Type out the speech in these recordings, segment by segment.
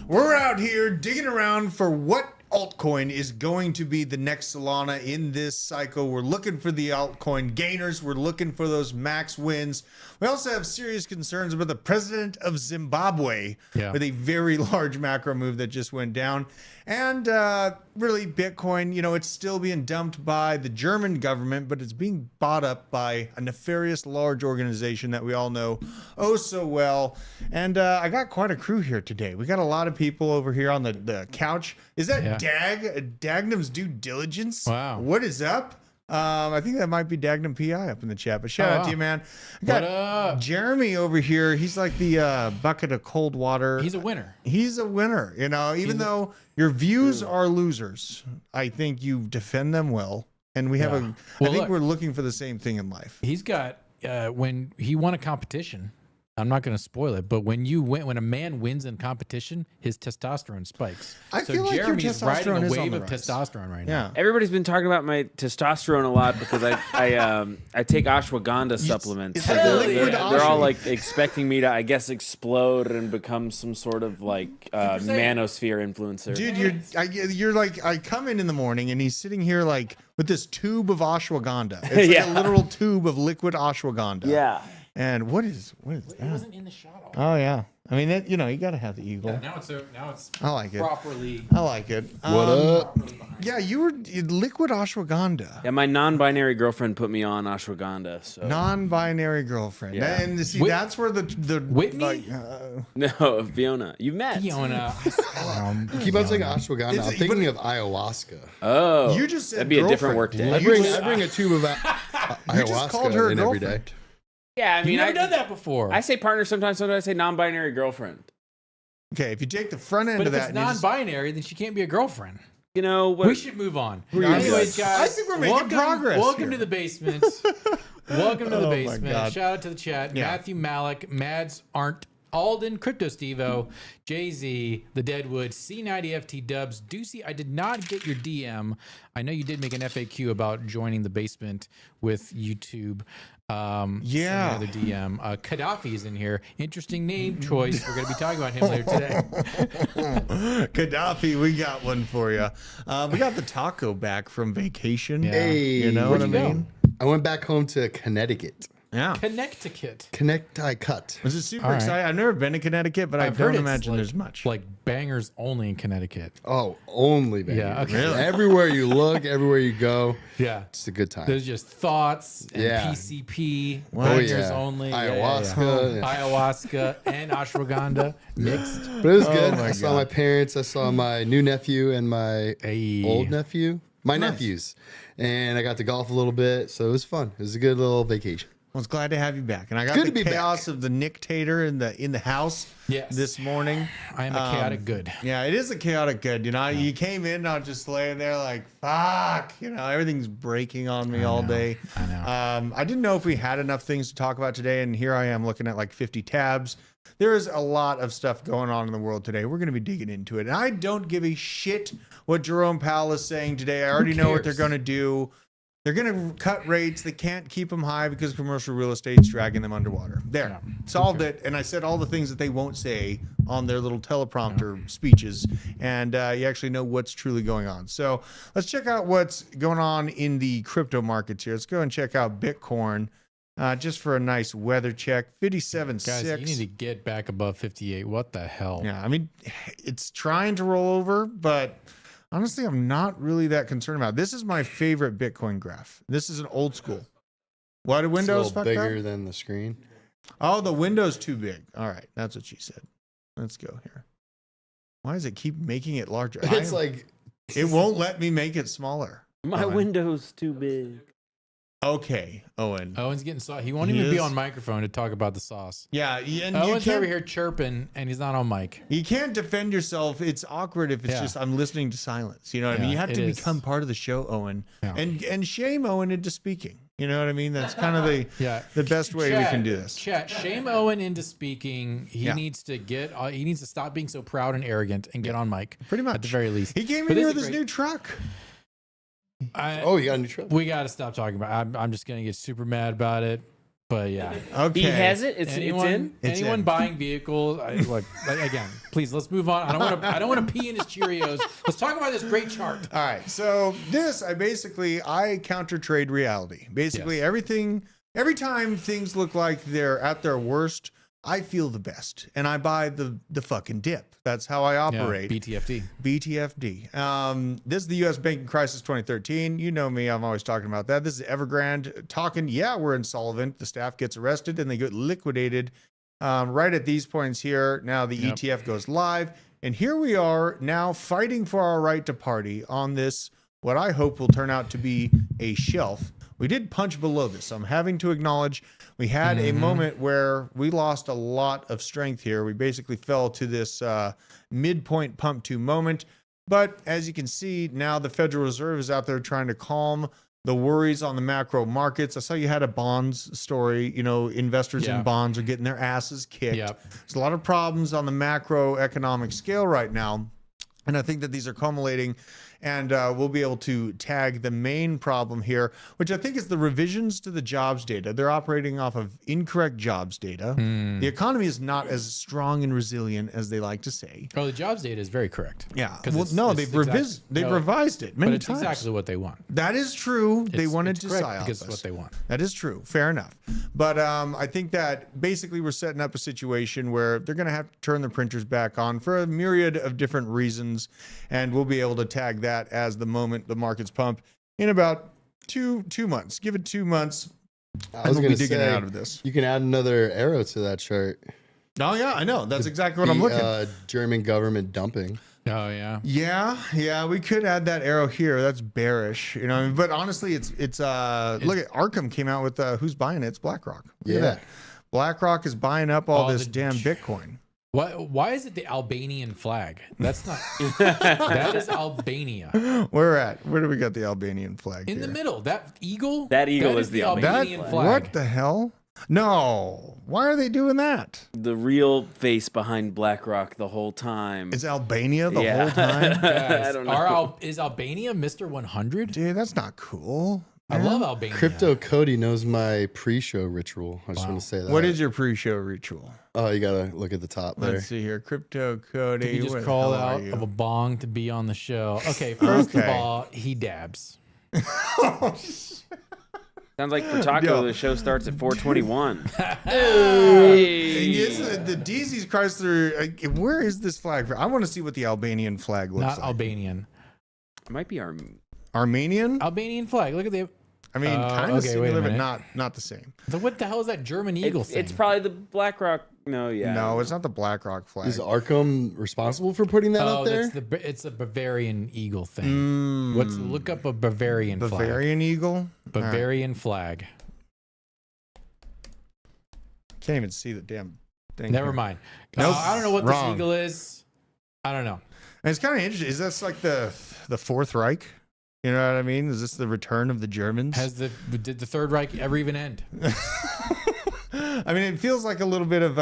We're out here digging around for what altcoin is going to be the next Solana in this cycle. We're looking for the altcoin gainers. We're looking for those max wins. We also have serious concerns about the president of Zimbabwe with a very large macro move that just went down. And really, Bitcoin, you know, it's still being dumped by the German government, but it's being bought up by a nefarious large organization that we all know oh so well. And I got quite a crew here today. We got a lot of people over here on the couch. Is that Dagnum's due diligence? Wow. What is up? I think that might be Dagnum PI up in the chat, but shout out to you, man. I got Jeremy over here. He's like the bucket of cold water. He's a winner. He's a winner, you know, even though your views are losers. I think you defend them well. And we have I think we're looking for the same thing in life. He's got, when he won a competition, I'm not going to spoil it, but when a man wins in competition, his testosterone spikes. I feel like Jeremy's your testosterone riding a is wave on the of rise. testosterone right now. Everybody's been talking about my testosterone a lot because I take ashwagandha supplements. It's like liquid They're all like expecting me to, I guess, explode and become some sort of like manosphere influencer. Dude, you're like, I come in the morning and he's sitting here like with this tube of ashwagandha. It's like a literal tube of liquid ashwagandha. Yeah. And what is that? It wasn't in the shot. Oh yeah, I mean that, you know, you got to have the eagle. Yeah, now it's I like it. properly. I like it. What up? Yeah, you were liquid ashwagandha. Yeah, my non-binary girlfriend put me on ashwagandha. So. Non-binary girlfriend. Yeah. And see, that's where the Whitney? No, Fiona. You've met. Fiona. You keep on saying ashwagandha. I'm thinking of ayahuasca. Oh, you just said that'd be a different work day. I bring a tube of You just called her ayahuasca a in every day. girlfriend. Yeah, I mean, You've never done that before. I say partner sometimes. Sometimes I say non-binary girlfriend. Okay, if you take the front end but of if that, it's non-binary, then she can't be a girlfriend. You know what? We should move on. Anyways, guys, I think we're making progress. Welcome here. to the basement. Welcome to the Oh my basement. God. Shout out to the chat. Yeah. Matthew Malik, Mads Aren't, Alden, Crypto Stevo, Jay-Z, The Deadwood, C90FT Dubs, Deucey. I did not get your DM. I know you did make an FAQ about joining the basement with YouTube. Yeah. Another DM. Gaddafi is in here. Interesting name choice. We're going to be talking about him later today. Gaddafi, we got one for you. We got the taco back from vacation. Yeah. Hey, You know Where'd what I you go? mean? I went back home to Connecticut. Yeah. Connecticut. Connecticut. Was it super All right. exciting? I've never been to Connecticut, but I I've heard don't it's imagine like- there's much. Like bangers only in Connecticut. Oh, only baby. Yeah, okay. Really? Everywhere you look, everywhere you go, Yeah. it's a good time. There's just thoughts and Yeah. PCP, Oh, bangers yeah. only. Ayahuasca. Yeah. Ayahuasca and ashwagandha mixed. But it was good. my I saw God. my parents. I saw my new nephew and my Hey. old nephew. My nephews. And I got to golf a little bit. So it was fun. It was a good little vacation. I was glad to have you back, and I got Good the to be chaos of the Nictator in the house Yes. this morning. I am a chaotic good. Yeah, it is a chaotic good. You know, you came in not just laying there like fuck. You know, everything's breaking on me all day. I know. I didn't know if we had enough things to talk about today, and here I am looking at like 50 tabs. There is a lot of stuff going on in the world today. We're going to be digging into it, and I don't give a shit what Jerome Powell is saying today. I already know what they're going to do. They're going to cut rates. They can't keep them high because commercial real estate's dragging them underwater. There, solved it. And I said all the things that they won't say on their little teleprompter speeches. And you actually know what's truly going on. So let's check out what's going on in the crypto markets here. Let's go and check out Bitcoin just for a nice weather check. 57.6. Guys, you need to get back above 58. What the hell? Yeah, I mean, it's trying to roll over, but honestly, I'm not really that concerned about it. This is my favorite Bitcoin graph. This is an old school. Why do It's a windows little fucked bigger up? than the screen. Oh, the window's too big. All right, that's what she said. Let's go here. Why does it keep making it larger? It's like it won't let me make it smaller. My Owen. window's too big. Okay, Owen. Owen's getting sauce. He won't He even be is? on microphone to talk about the sauce. Yeah, and you Owen's over can't, here chirping, and he's not on mic. you can't defend yourself. It's awkward if it's Yeah. just I'm listening to silence. You know what I mean? Yeah, You have it to is. become part of the show, Owen, Yeah. and shame Owen into speaking. You know what I mean? That's kind of the best way we can do this. Chat, shame Owen into speaking. He Yeah. needs to get. He needs to stop being so proud and arrogant and get on mic. Pretty much. at the very least. He came But in here this with is his great. new truck. I, oh, you got a new truck. we got to stop talking about it. I'm just gonna get super mad about it. But yeah. Okay. He has it. It's Anyone, in. It's anyone in. buying vehicles, again, please let's move on. I don't want to pee in his Cheerios. Let's talk about this great chart. All right. So I counter trade reality. Basically, Yes. every time things look like they're at their worst, I feel the best, and I buy the fucking dip. That's how I operate. BTFD. BTFD. This is the U.S. banking crisis 2013. You know me. I'm always talking about that. This is Evergrande talking. Yeah, we're insolvent. The staff gets arrested and they get liquidated right at these points here. Now the ETF goes live. And here we are now fighting for our right to party on this, what I hope will turn out to be a shelf. We did punch below this. So I'm having to acknowledge we had a moment where we lost a lot of strength here. We basically fell to this midpoint pump to moment. But as you can see, now the Federal Reserve is out there trying to calm the worries on the macro markets. I saw you had a bonds story. You know, investors in bonds are getting their asses kicked. Yep. There's a lot of problems on the macroeconomic scale right now. And I think that these are culminating, and we'll be able to tag the main problem here, which I think is the revisions to the jobs data. They're operating off of incorrect jobs data. The economy is not as strong and resilient as they like to say. Oh, the jobs data is very correct. Yeah. 'Cause Well, it's- no, it's they've exact- revised it But many it's times. exactly what they want. That is true. They wanted it's to correct psyop because us. it's what they want. That is true. Fair enough. But I think that basically we're setting up a situation where they're going to have to turn the printers back on for a myriad of different reasons. And we'll be able to tag that as the moment the markets pump in about two months. Give it 2 months. I was we'll going be to digging say, out of this. you can add another arrow to that chart. Oh, yeah, I know. That's exactly what I'm looking at. German government dumping. Oh yeah. Yeah, we could add that arrow here. That's bearish, you know. But honestly, it's look at Arkham came out with who's buying it? It's BlackRock. Look at that. BlackRock is buying up all this damn Bitcoin. Why is it the Albanian flag? That's not. That is Albania Where do we got the Albanian flag in here? the middle. That eagle. That eagle is the Albanian flag. What the hell? No. Why are they doing that? The real face behind BlackRock the whole time. It's Albania the whole time? I don't know. Is Albania Mr. 100? Dude, that's not cool. I love Albania. Crypto Cody knows my pre-show ritual. I just want to say that. What is your pre-show ritual? Oh, you gotta look at the top there. Let's see here. Crypto Cody. He just where the called hell are out you? of a bong to be on the show. Okay, first of Okay. all, he dabs. Sounds like for Taco, Yo. the show starts at 4:21. Thing is, the DZ's Chrysler. Where is this flag? I want to see what the Albanian flag looks Not like. Albanian. It might be our. Armenian? Albanian flag. Look at the. I mean, kind okay, of similar, wait a but minute. not the same. So what the hell is that German eagle thing? It's probably the BlackRock. No, yeah. No, it's not the BlackRock flag. Is Arkham responsible for putting that up there? It's the Bavarian eagle thing. Look up a Bavarian flag. Bavarian eagle? Bavarian flag. Can't even see the damn thing. Never here. mind. Nope. I don't know what Wrong. this eagle is. I don't know. And it's kind of interesting. Is this like the Fourth Reich? You know what I mean? Is this the return of the Germans? Did the Third Reich ever even end? I mean, it feels like a little bit of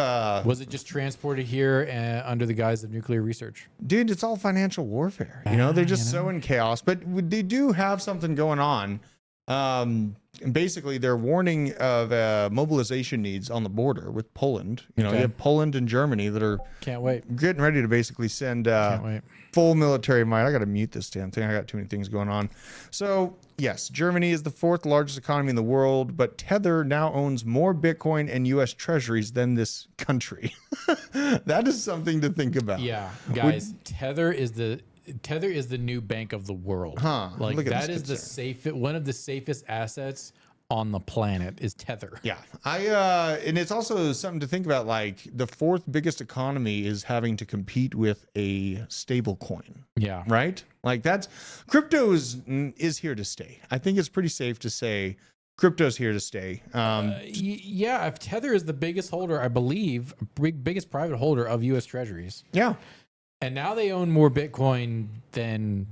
Was it just transported here under the guise of nuclear research? dude, it's all financial warfare. You know, they're just so in chaos. But they do have something going on. And basically, they're warning of mobilization needs on the border with Poland. You know, Okay. you have Poland and Germany that are Can't wait. getting ready to basically send Can't wait. full military might. I got to mute this damn thing. I got too many things going on. So, yes, Germany is the fourth largest economy in the world, but Tether now owns more Bitcoin and U.S. treasuries than this country. That is something to think about. Yeah, guys, Tether is the new bank of the world. Huh, Like look at that this is the concern. safe one of the safest assets on the planet is Tether. Yeah. And it's also something to think about. Like the fourth biggest economy is having to compete with a stable coin, Yeah. right? Like crypto is here to stay. I think it's pretty safe to say crypto's here to stay. Yeah, if Tether is the biggest holder, I believe, biggest private holder of U.S. Treasuries, Yeah. and now they own more Bitcoin than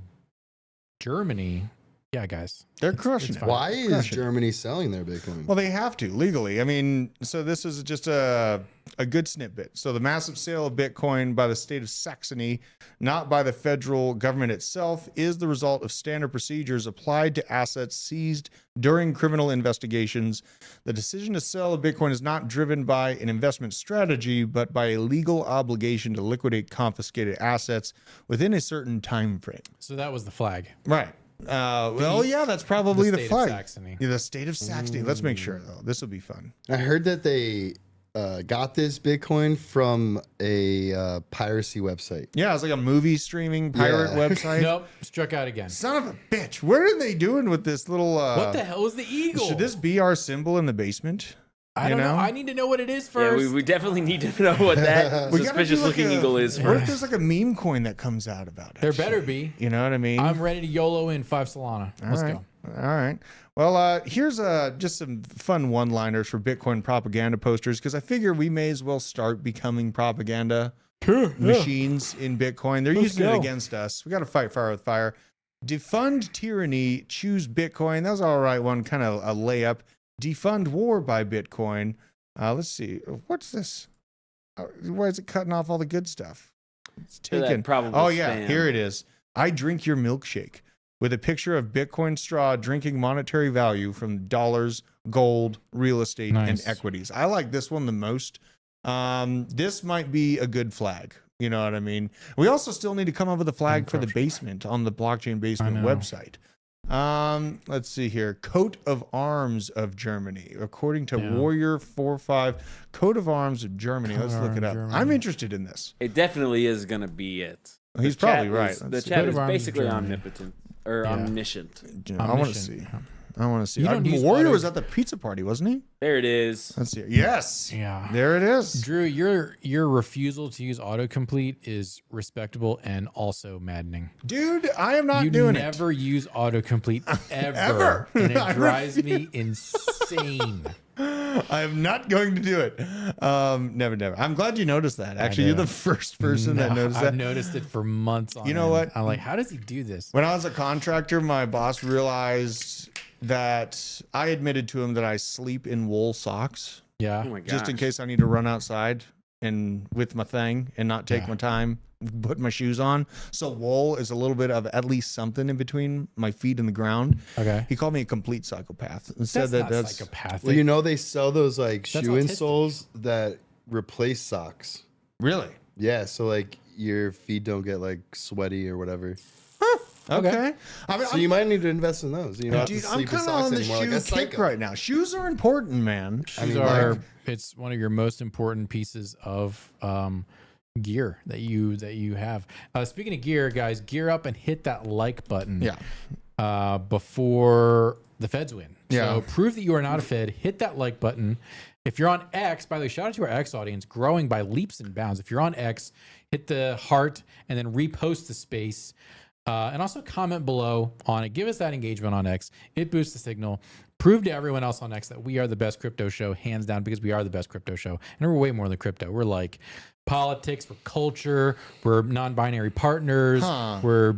Germany. yeah, guys. They're crushing it. fine. Why is Crush it. Germany selling their Bitcoin? Well, they have to legally. I mean, so this is just a good snippet. So the massive sale of Bitcoin by the state of Saxony, not by the federal government itself, is the result of standard procedures applied to assets seized during criminal investigations. The decision to sell a Bitcoin is not driven by an investment strategy, but by a legal obligation to liquidate confiscated assets within a certain time frame. So that was the flag. Right. Well, yeah, that's probably the state of flag. Saxony. Yeah, the state of Saxony. Let's make sure, though. This will be fun. I heard that they got this Bitcoin from a piracy website. Yeah, it's like a movie streaming pirate Yeah. website. Nope, struck out again. Son of a bitch. What are they doing with this little... What the hell is the eagle? Should this be our symbol in the basement? I don't know. I need to know what it is Yeah, first. we definitely need to know what that We gotta suspicious do like looking eagle is What if first. there's like a meme coin that comes out about it? There better be. You know what I mean? I'm ready to YOLO in 5 Solana. Let's All right. go. All right. Well, here's just some fun one-liners for Bitcoin propaganda posters, because I figure we may as well start becoming propaganda machines in Bitcoin. They're using it go. against us. We got to fight fire with fire. Defund tyranny, choose Bitcoin. That was all right one, kind of a layup. Defund war by Bitcoin. Let's see. What's this? Why is it cutting off all the good stuff? It's That taken. probable Oh, yeah. spam. Here it is. I drink your milkshake, with a picture of Bitcoin straw drinking monetary value from dollars, gold, real estate, and Nice. equities. I like this one the most. This might be a good flag. You know what I mean? We also still need to come up with a flag for the basement on the blockchain basement know. website. Let's see here. Coat of arms of Germany, according to Yeah. Warrior 45. Coat of arms of Germany. Coat Let's of look it arms, up. Germany. I'm interested in this. It definitely is going to be it. He's The probably chat right. is- the Let's see. chat Coat is of arms of basically Germany. omnipotent or Yeah. omniscient. I want to Omniscient. see. I want to see. You don't use Warrior auto- was at the pizza party, wasn't he? There it is. Let's see. Yes. Yeah. There it is. Drew, your refusal to use autocomplete is respectable and also maddening. Dude, I am not You doing never use autocomplete ever. Ever. And I it drives me insane. it. I am not going to do it. Never. I'm glad you noticed that. Actually, you're do. the first person that noticed I've that. noticed it for months on You know end. what? I'm like, how does he do this? When I was a contractor, my boss realized that I admitted to him that I sleep in wool socks Yeah. Oh my god. just in case I need to run outside and with my thing and not take Yeah. my time, put my shoes on. So wool is a little bit of at least something in between my feet and the ground. Okay. He called me a complete psychopath and said That's not that's psychopathic. Well, you know they sell those like That's shoe autistic. insoles that replace socks. really Yeah, so like your feet don't get like sweaty or whatever. okay. I mean, So you might need to invest in those. You don't have to dude, I'm sleep in kind of socks on the anymore. shoe Like a kick psycho. right now. Shoes are important, man. Shoes mean, are like- it's one of your most important pieces of gear that you have. Speaking of gear, guys, gear up and hit that like button. Yeah. Before the feds win. Yeah. So prove that you are not a Fed. Hit that like button. If you're on X, by the way, shout out to our X audience, growing by leaps and bounds. If you're on X, hit the heart and then repost the space. And also comment below on it. Give us that engagement on X. It boosts the signal. Prove to everyone else on X that we are the best crypto show, hands down, because we are the best crypto show. And we're way more than crypto. We're like politics, we're culture, we're non-binary partners, we're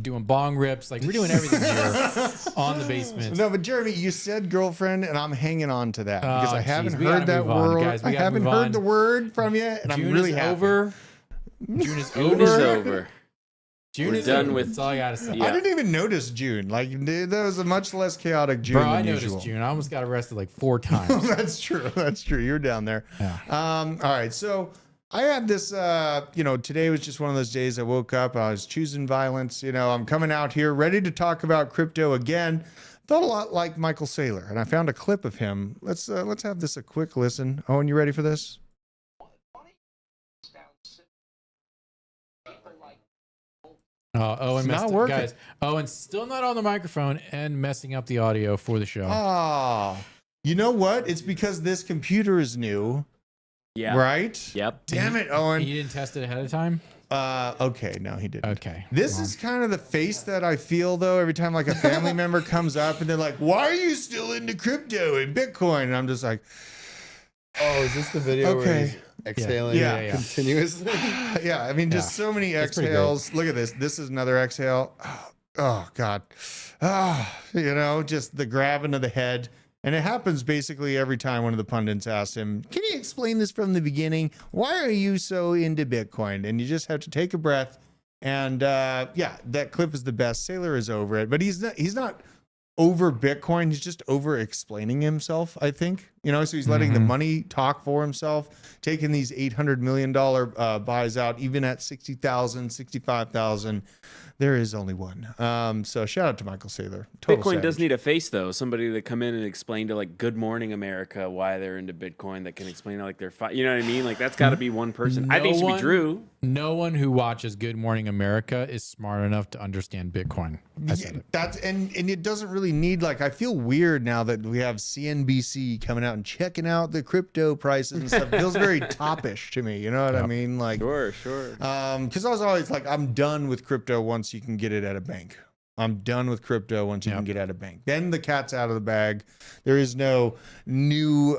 doing bong rips. Like, we're doing everything here on the basement. No, but Jeremy, you said girlfriend, and I'm hanging on to that because Oh, I haven't geez, we heard gotta that move on, word. guys. We I gotta haven't move heard on. the word from you, and June I'm really is happy. over. June is over. June is over. June We're is done over. with- That's all I gotta say. Yeah. I didn't even notice June. Like that was a much less chaotic June Bro, than I noticed usual. June. I almost got arrested like 4 times. That's true. That's true. You're down there. Yeah. All right. So I had this, today was just one of those days I woke up, I was choosing violence. I'm coming out here ready to talk about crypto again. Felt a lot like Michael Saylor, and I found a clip of him. Let's have this a quick listen. Owen, you ready for this? Owen It's messed not up. working. Guys, Owen's still not on the microphone and messing up the audio for the show. Oh, you know what? It's because this computer is new, Yeah. right? Yep. Damn it, You Owen. didn't test it ahead of time? Okay, no, he didn't. Okay. This Well, is kind of the face that I feel though every time like a family member comes up and they're like, "Why are you still into crypto and Bitcoin?" And I'm just like, Oh, is this the video where Okay. he's exhaling Yeah. continuously? yeah, I mean, just so many That's pretty great. exhales. Look at this. This is another exhale. oh God, just the grabbing of the head. And it happens basically every time one of the pundits asks him, can you explain this from the beginning? Why are you so into Bitcoin? And you just have to take a breath. And that clip is the best. Sailor is over it, but he's not over Bitcoin. He's just over explaining himself, I think. So he's letting the money talk for himself, taking these $800 million buys out, even at 60,000, 65,000. There is only one. So shout out to Michael Saylor. Total Bitcoin savage. does need a face, though. Somebody to come in and explain to like Good Morning America why they're into Bitcoin. That can explain like their you know what I mean? Like that's got to be one person. I think it should be Drew. No one who watches Good Morning America is smart enough to understand Bitcoin. I said it. That's and it doesn't really need I feel weird now that we have CNBC coming out and checking out the crypto prices and stuff. It feels very topish to me. You know what I mean? Sure. Because I was always like, I'm done with crypto once you can get it at a bank. I'm done with crypto once you can get at a bank. Then the cat's out of the bag. There is no new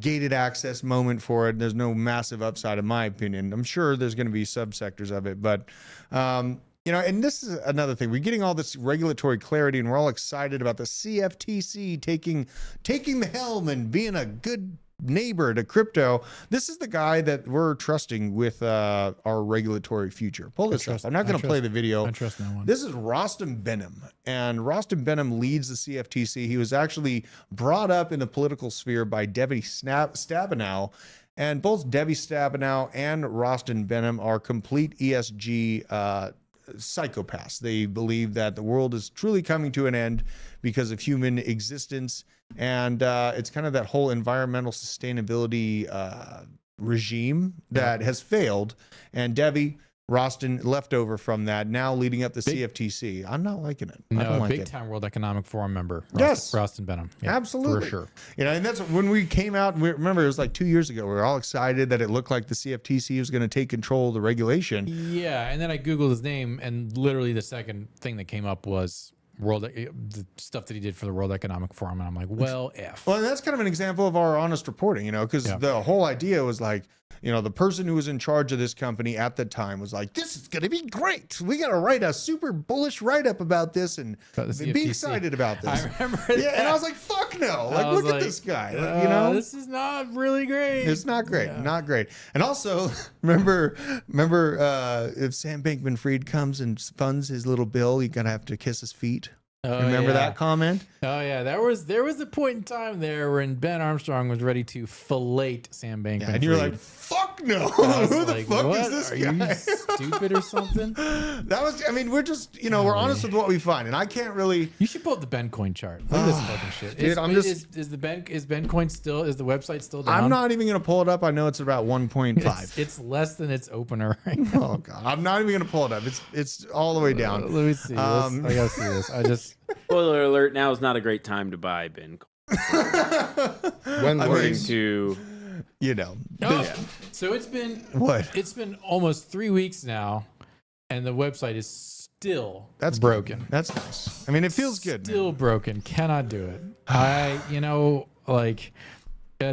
gated access moment for it. There's no massive upside, in my opinion. I'm sure there's going to be subsectors of it, but and this is another thing. We're getting all this regulatory clarity, and we're all excited about the CFTC taking the helm and being a good neighbor to crypto. This is the guy that we're trusting with our regulatory future. Pull this up. I'm not going to play the video. I trust no one. This is Rostam Behnam, and Rostam Behnam leads the CFTC. He was actually brought up in the political sphere by Debbie Stabenow, and both Debbie Stabenow and Rostam Behnam are complete ESG psychopaths. They believe that the world is truly coming to an end because of human existence, and it's kind of that whole environmental sustainability regime that has failed. And Debbie Roston left over from that, now leading up the CFTC. I'm not liking it. I don't like big it. time World Economic Forum member. Roston Behnam. Yeah, absolutely. For sure. And that's when we came out. Remember, it was like 2 years ago. We were all excited that it looked like the CFTC was going to take control of the regulation. Yeah, and then I Googled his name, and literally the second thing that came up was the stuff that he did for the World Economic Forum, and I'm like, well, Well, and that's kind of an example of our honest reporting, because the whole idea was like, the person who was in charge of this company at the time was like, this is going to be great. We got to write a super bullish write-up about this and be excited about this. I remember that. And I was like, fuck no. Look at this guy. This is not really great. It's not great. Yeah. Not great. And also, remember if Sam Bankman-Fried comes and funds his little bill, you're going to have to kiss his feet. Remember that comment? Oh yeah, there was a point in time there when Ben Armstrong was ready to fillet Sam Bankman. And you're like, fuck no. Who the fuck is this guy? Are you stupid or something? We're just, we're honest with what we find, and I can't really. You should pull up the Bencoin chart. Look at this fucking shit. Dude, is Bencoin still? Is the website still down? I'm not even gonna pull it up. I know it's about 1.5. It's less than its opener right now. Oh god, I'm not even gonna pull it up. It's all the way down. Let me see. I gotta see this. Spoiler alert, now is not a great time to buy Bitcoin. According to... So it's been... What? It's been almost 3 weeks now, and the website is still broken. broken. That's nice. It feels good. Still broken. Cannot do it.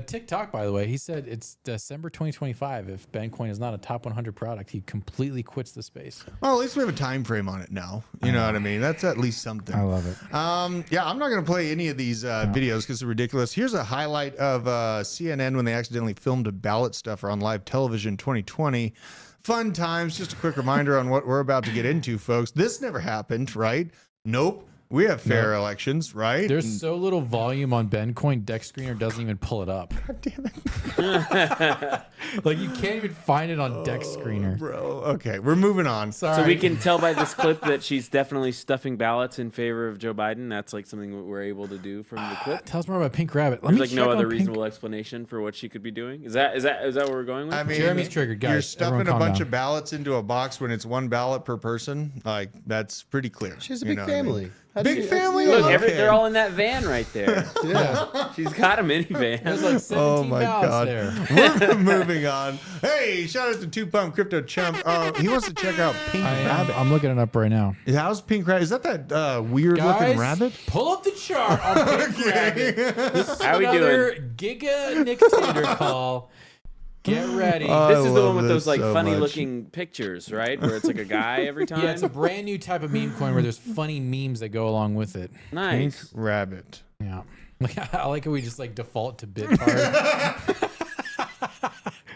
TikTok, by the way, he said it's December 2025. If Bencoin is not a top 100 product, he completely quits the space. Well, at least we have a time frame on it now. You know what I mean? That's at least something. I love it. I'm not going to play any of these videos because they're ridiculous. Here's a highlight of CNN when they accidentally filmed a ballot stuffer on live television 2020. Fun times. Just a quick reminder on what we're about to get into, folks. This never happened, right? Nope. We have fair elections, right? There's so little volume on Bencoin, Deck Screener doesn't even pull it up. God damn it. You can't even find it on Deck Screener. Bro, okay, we're moving on. Sorry. So we can tell by this clip that she's definitely stuffing ballots in favor of Joe Biden. That's something that we're able to do from the clip. Tell us more about Pink Rabbit. There's no other reasonable explanation for what she could be doing. Is that what we're going with? Jeremy's triggered, guys. You're stuffing a bunch of ballots into a box when it's one ballot per person. That's pretty clear. She has a big family. Big family. Look, they're all in that van right there. Yeah. She's got a minivan. There's like 17 ballots there. We're moving on. Hey, shout out to Two Pump Crypto Chump. He wants to check out Pink Rabbit. I'm looking it up right now. How's Pink Rabbit? Is that weird looking rabbit? Pull up the chart on Pink Rabbit. This is How we another doing? Giga Nictator call. Get ready. This is the one with this those like so funny much. looking pictures, right? Where it's like a guy every time. Yeah, it's a brand new type of meme coin where there's funny memes that go along with it. Pink Nice. rabbit. Yeah. I like how we just like default to BitCard.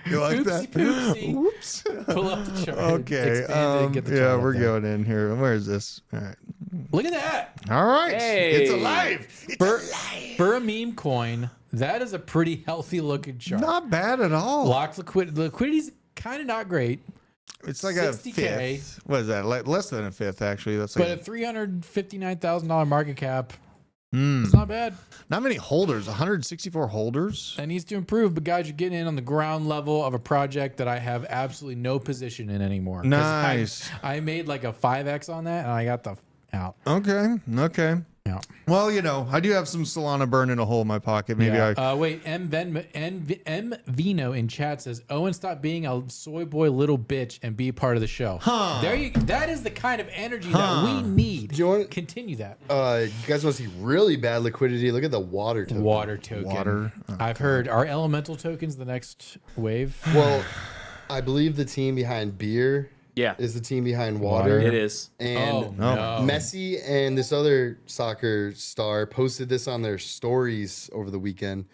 You like Oopsie that? poopsie. Oops. Pull up the chart. Okay. Expand it, get the Yeah, chart up we're there. going in here. Where is this? All right. Look at that. All right. It's Hey. alive. It's alive. For a meme coin, that is a pretty healthy looking chart. Not bad at all. Locked liquidity's kind of not great, It's like 60K. a fifth. What is that? Like less than a fifth, actually. That's but like a $359,000 market cap, Hmm. it's not bad. Not many holders. 164 holders. That needs to improve, but guys, you're getting in on the ground level of a project that I have absolutely no position in anymore. 'Cause Nice. I made like a 5x on that, and I got the out. Okay. Okay. Yeah. Well, you know, I do have some Solana burning a hole in my pocket. Maybe I. Wait, M Vino in chat says, "Owen, stop being a soy boy little bitch and be part of the show." Huh. There you. That is the kind of energy that we need. Do you want- Continue that. You guys want to see really bad liquidity? Look at the water token. Water token. Water. I've heard are elemental tokens the next wave. Well, I believe the team behind beer Yeah, is the team behind water. it is. And Oh, no. Messi and this other soccer star posted this on their stories over the weekend.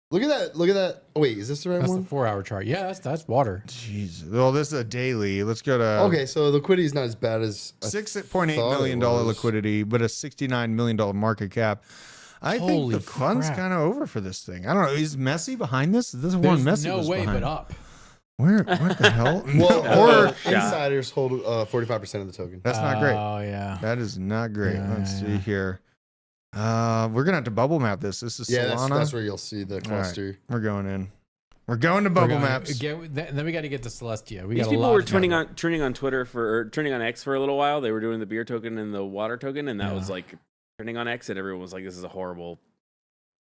Look at that. Look at that. Oh, wait, is this the right That's one? the 4-hour chart. Yeah, that's water. Jeez. Well, this is a daily. Let's go to. Okay, so liquidity is not as bad as I $6.8 thought it million was. liquidity, but a $69 million market cap. I Holy think the fun's crap. kind of over for this thing. I don't know. Is Messi behind this? This is one There's Messi no was way behind. but up. Where? What the hell? Well, or or insiders hold 45% of the token. that's not great. Oh yeah. That is not great. Yeah, Let's see yeah. here. We're gonna have to bubble map this. This is Yeah, Solana. that's where you'll see the All right, cluster. we're going in. We're going to bubble maps. Then we got to get to Celestia. We These got a people lot were to trending cover. on Twitter or trending on X for a little while. They were doing the beer token and the water token, and that was like trending on X, and everyone was like, "This is a horrible."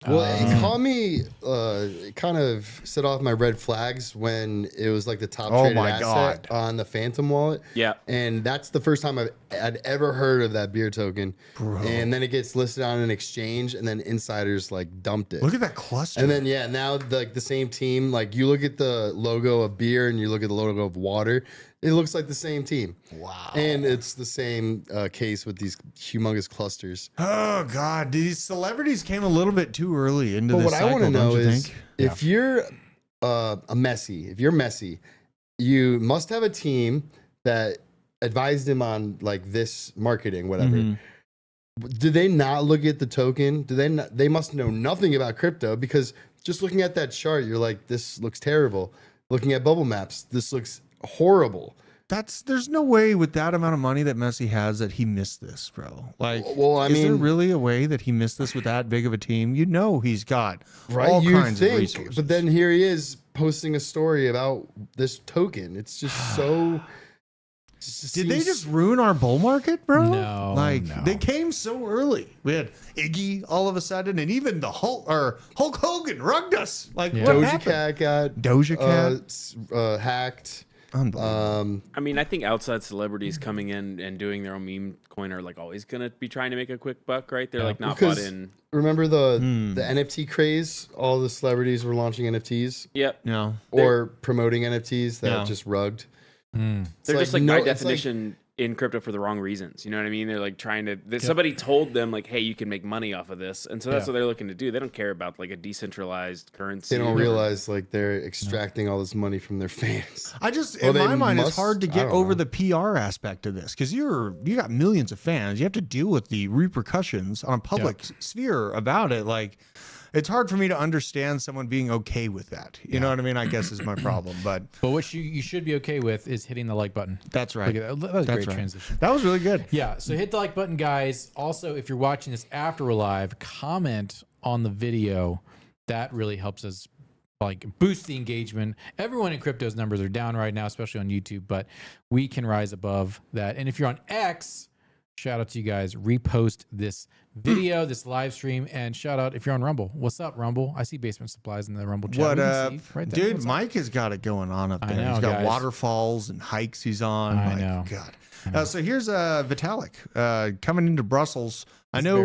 Well, it caught me, it kind of set off my red flags when it was like the top Oh traded my asset God. on the Phantom wallet. Yeah, And that's the first time I'd ever heard of that beer token. Bro. And then it gets listed on an exchange, and then insiders like dumped it. Look at that cluster. And then now the same team, like you look at the logo of beer and you look at the logo of water, it looks like the same team. Wow. And it's the same case with these humongous clusters. Oh God, these celebrities came a little bit too early into But this what I cycle. want to know don't you is think? if you're if you're Messi, you must have a team that advised him on like this marketing, whatever. Mhm. Do they not look at the token? Do they not, they must know nothing about crypto, because just looking at that chart, you're like, this looks terrible. Looking at bubble maps, this looks horrible. There's no way with that amount of money that Messi has that he missed this, bro. Like, Well, I is there mean- really a way that he missed this with that big of a team? You know, he's got Right? all You kinds of think, resources. but then here he is posting a story about this token. It's just so. Did they just ruin our bull market, bro? No, like no. they came so early. We had Iggy all of a sudden, and even the Hulk Hogan rugged us. Like Yeah. what Doja happened? Cat got Doja Cat, hacked. unbelievable. I mean, I think outside celebrities coming in and doing their own meme coin are like always gonna be trying to make a quick buck, right? They're like not bought Because- in. Remember the NFT craze? All the celebrities were launching NFTs Yep, no, or promoting NFTs that Yeah. just rugged. Mm. they're like just like no- by it's like- definition in crypto for the wrong reasons. You know what I mean? They're like trying to. Somebody told them like, "Hey, you can make money off of this," and so that's what they're looking to do. They don't care about like a decentralized currency. They don't realize like they're extracting all this money from their fans. I just Well, in they my mind it's must- hard to I get don't over know. the PR aspect of this because you got millions of fans. You have to deal with the repercussions on a public sphere about it. Like, it's hard for me to understand someone being okay with that. You know what I mean? I guess is my problem. But But what you should be okay with is hitting the like button. that's right. Look at that. That was a That's great right. transition. That was really good. Yeah, so hit the like button, guys. Also, if you're watching this after we're live, comment on the video. That really helps us like boost the engagement. Everyone in crypto's numbers are down right now, especially on YouTube, but we can rise above that. And if you're on X, shout out to you guys. Repost this video, this live stream, and shout out if you're on Rumble. What's up, Rumble? I see Basement Supplies in the Rumble chat. What We can up, see right there. dude? What's up? Mike has got it going on up I there. know, He's got guys. waterfalls and hikes he's on. I Like, know. God. So here's Vitalik coming into Brussels. I know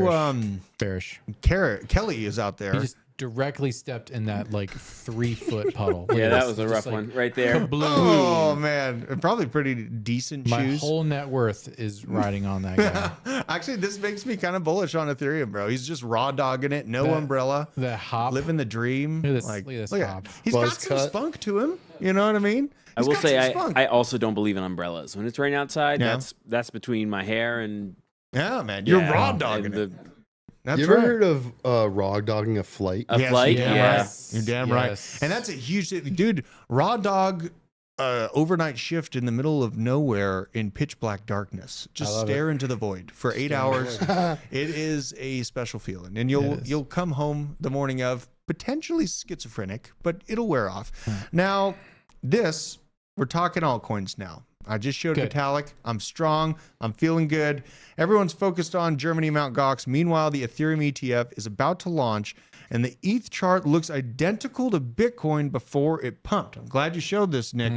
Bearish. Kelly is out there. He just directly stepped in that like 3-foot puddle. Look Yeah, at that this. was a Just rough like, one right there. Oh man, probably pretty decent My shoes. whole net worth is riding on that guy. Actually, this makes me kind of bullish on Ethereum, bro. He's just raw dogging it, no umbrella, The hop. living the dream. Look at this hop. He's Buzz got some cut. spunk to him. You know what I mean? I He's will got say some spunk. I also don't believe in umbrellas. When it's raining outside, Yeah. that's between my hair and yeah, man, you're raw and dogging it. That's You ever right. heard of raw dogging a flight? a Yes, flight. you're damn Yeah. right. You're damn right. Yes. And that's a huge dude. Raw dog, overnight shift in the middle of nowhere in pitch black darkness. Just love stare into the void for 8 hours. It is a special feeling, and you'll come home the morning of potentially schizophrenic, but it'll wear off. Now, we're talking altcoins now. I just showed Good. Vitalik. I'm strong. I'm feeling good. Everyone's focused on Germany Mt. Gox. Meanwhile, the Ethereum ETF is about to launch, and the ETH chart looks identical to Bitcoin before it pumped. I'm glad you showed this, Nick.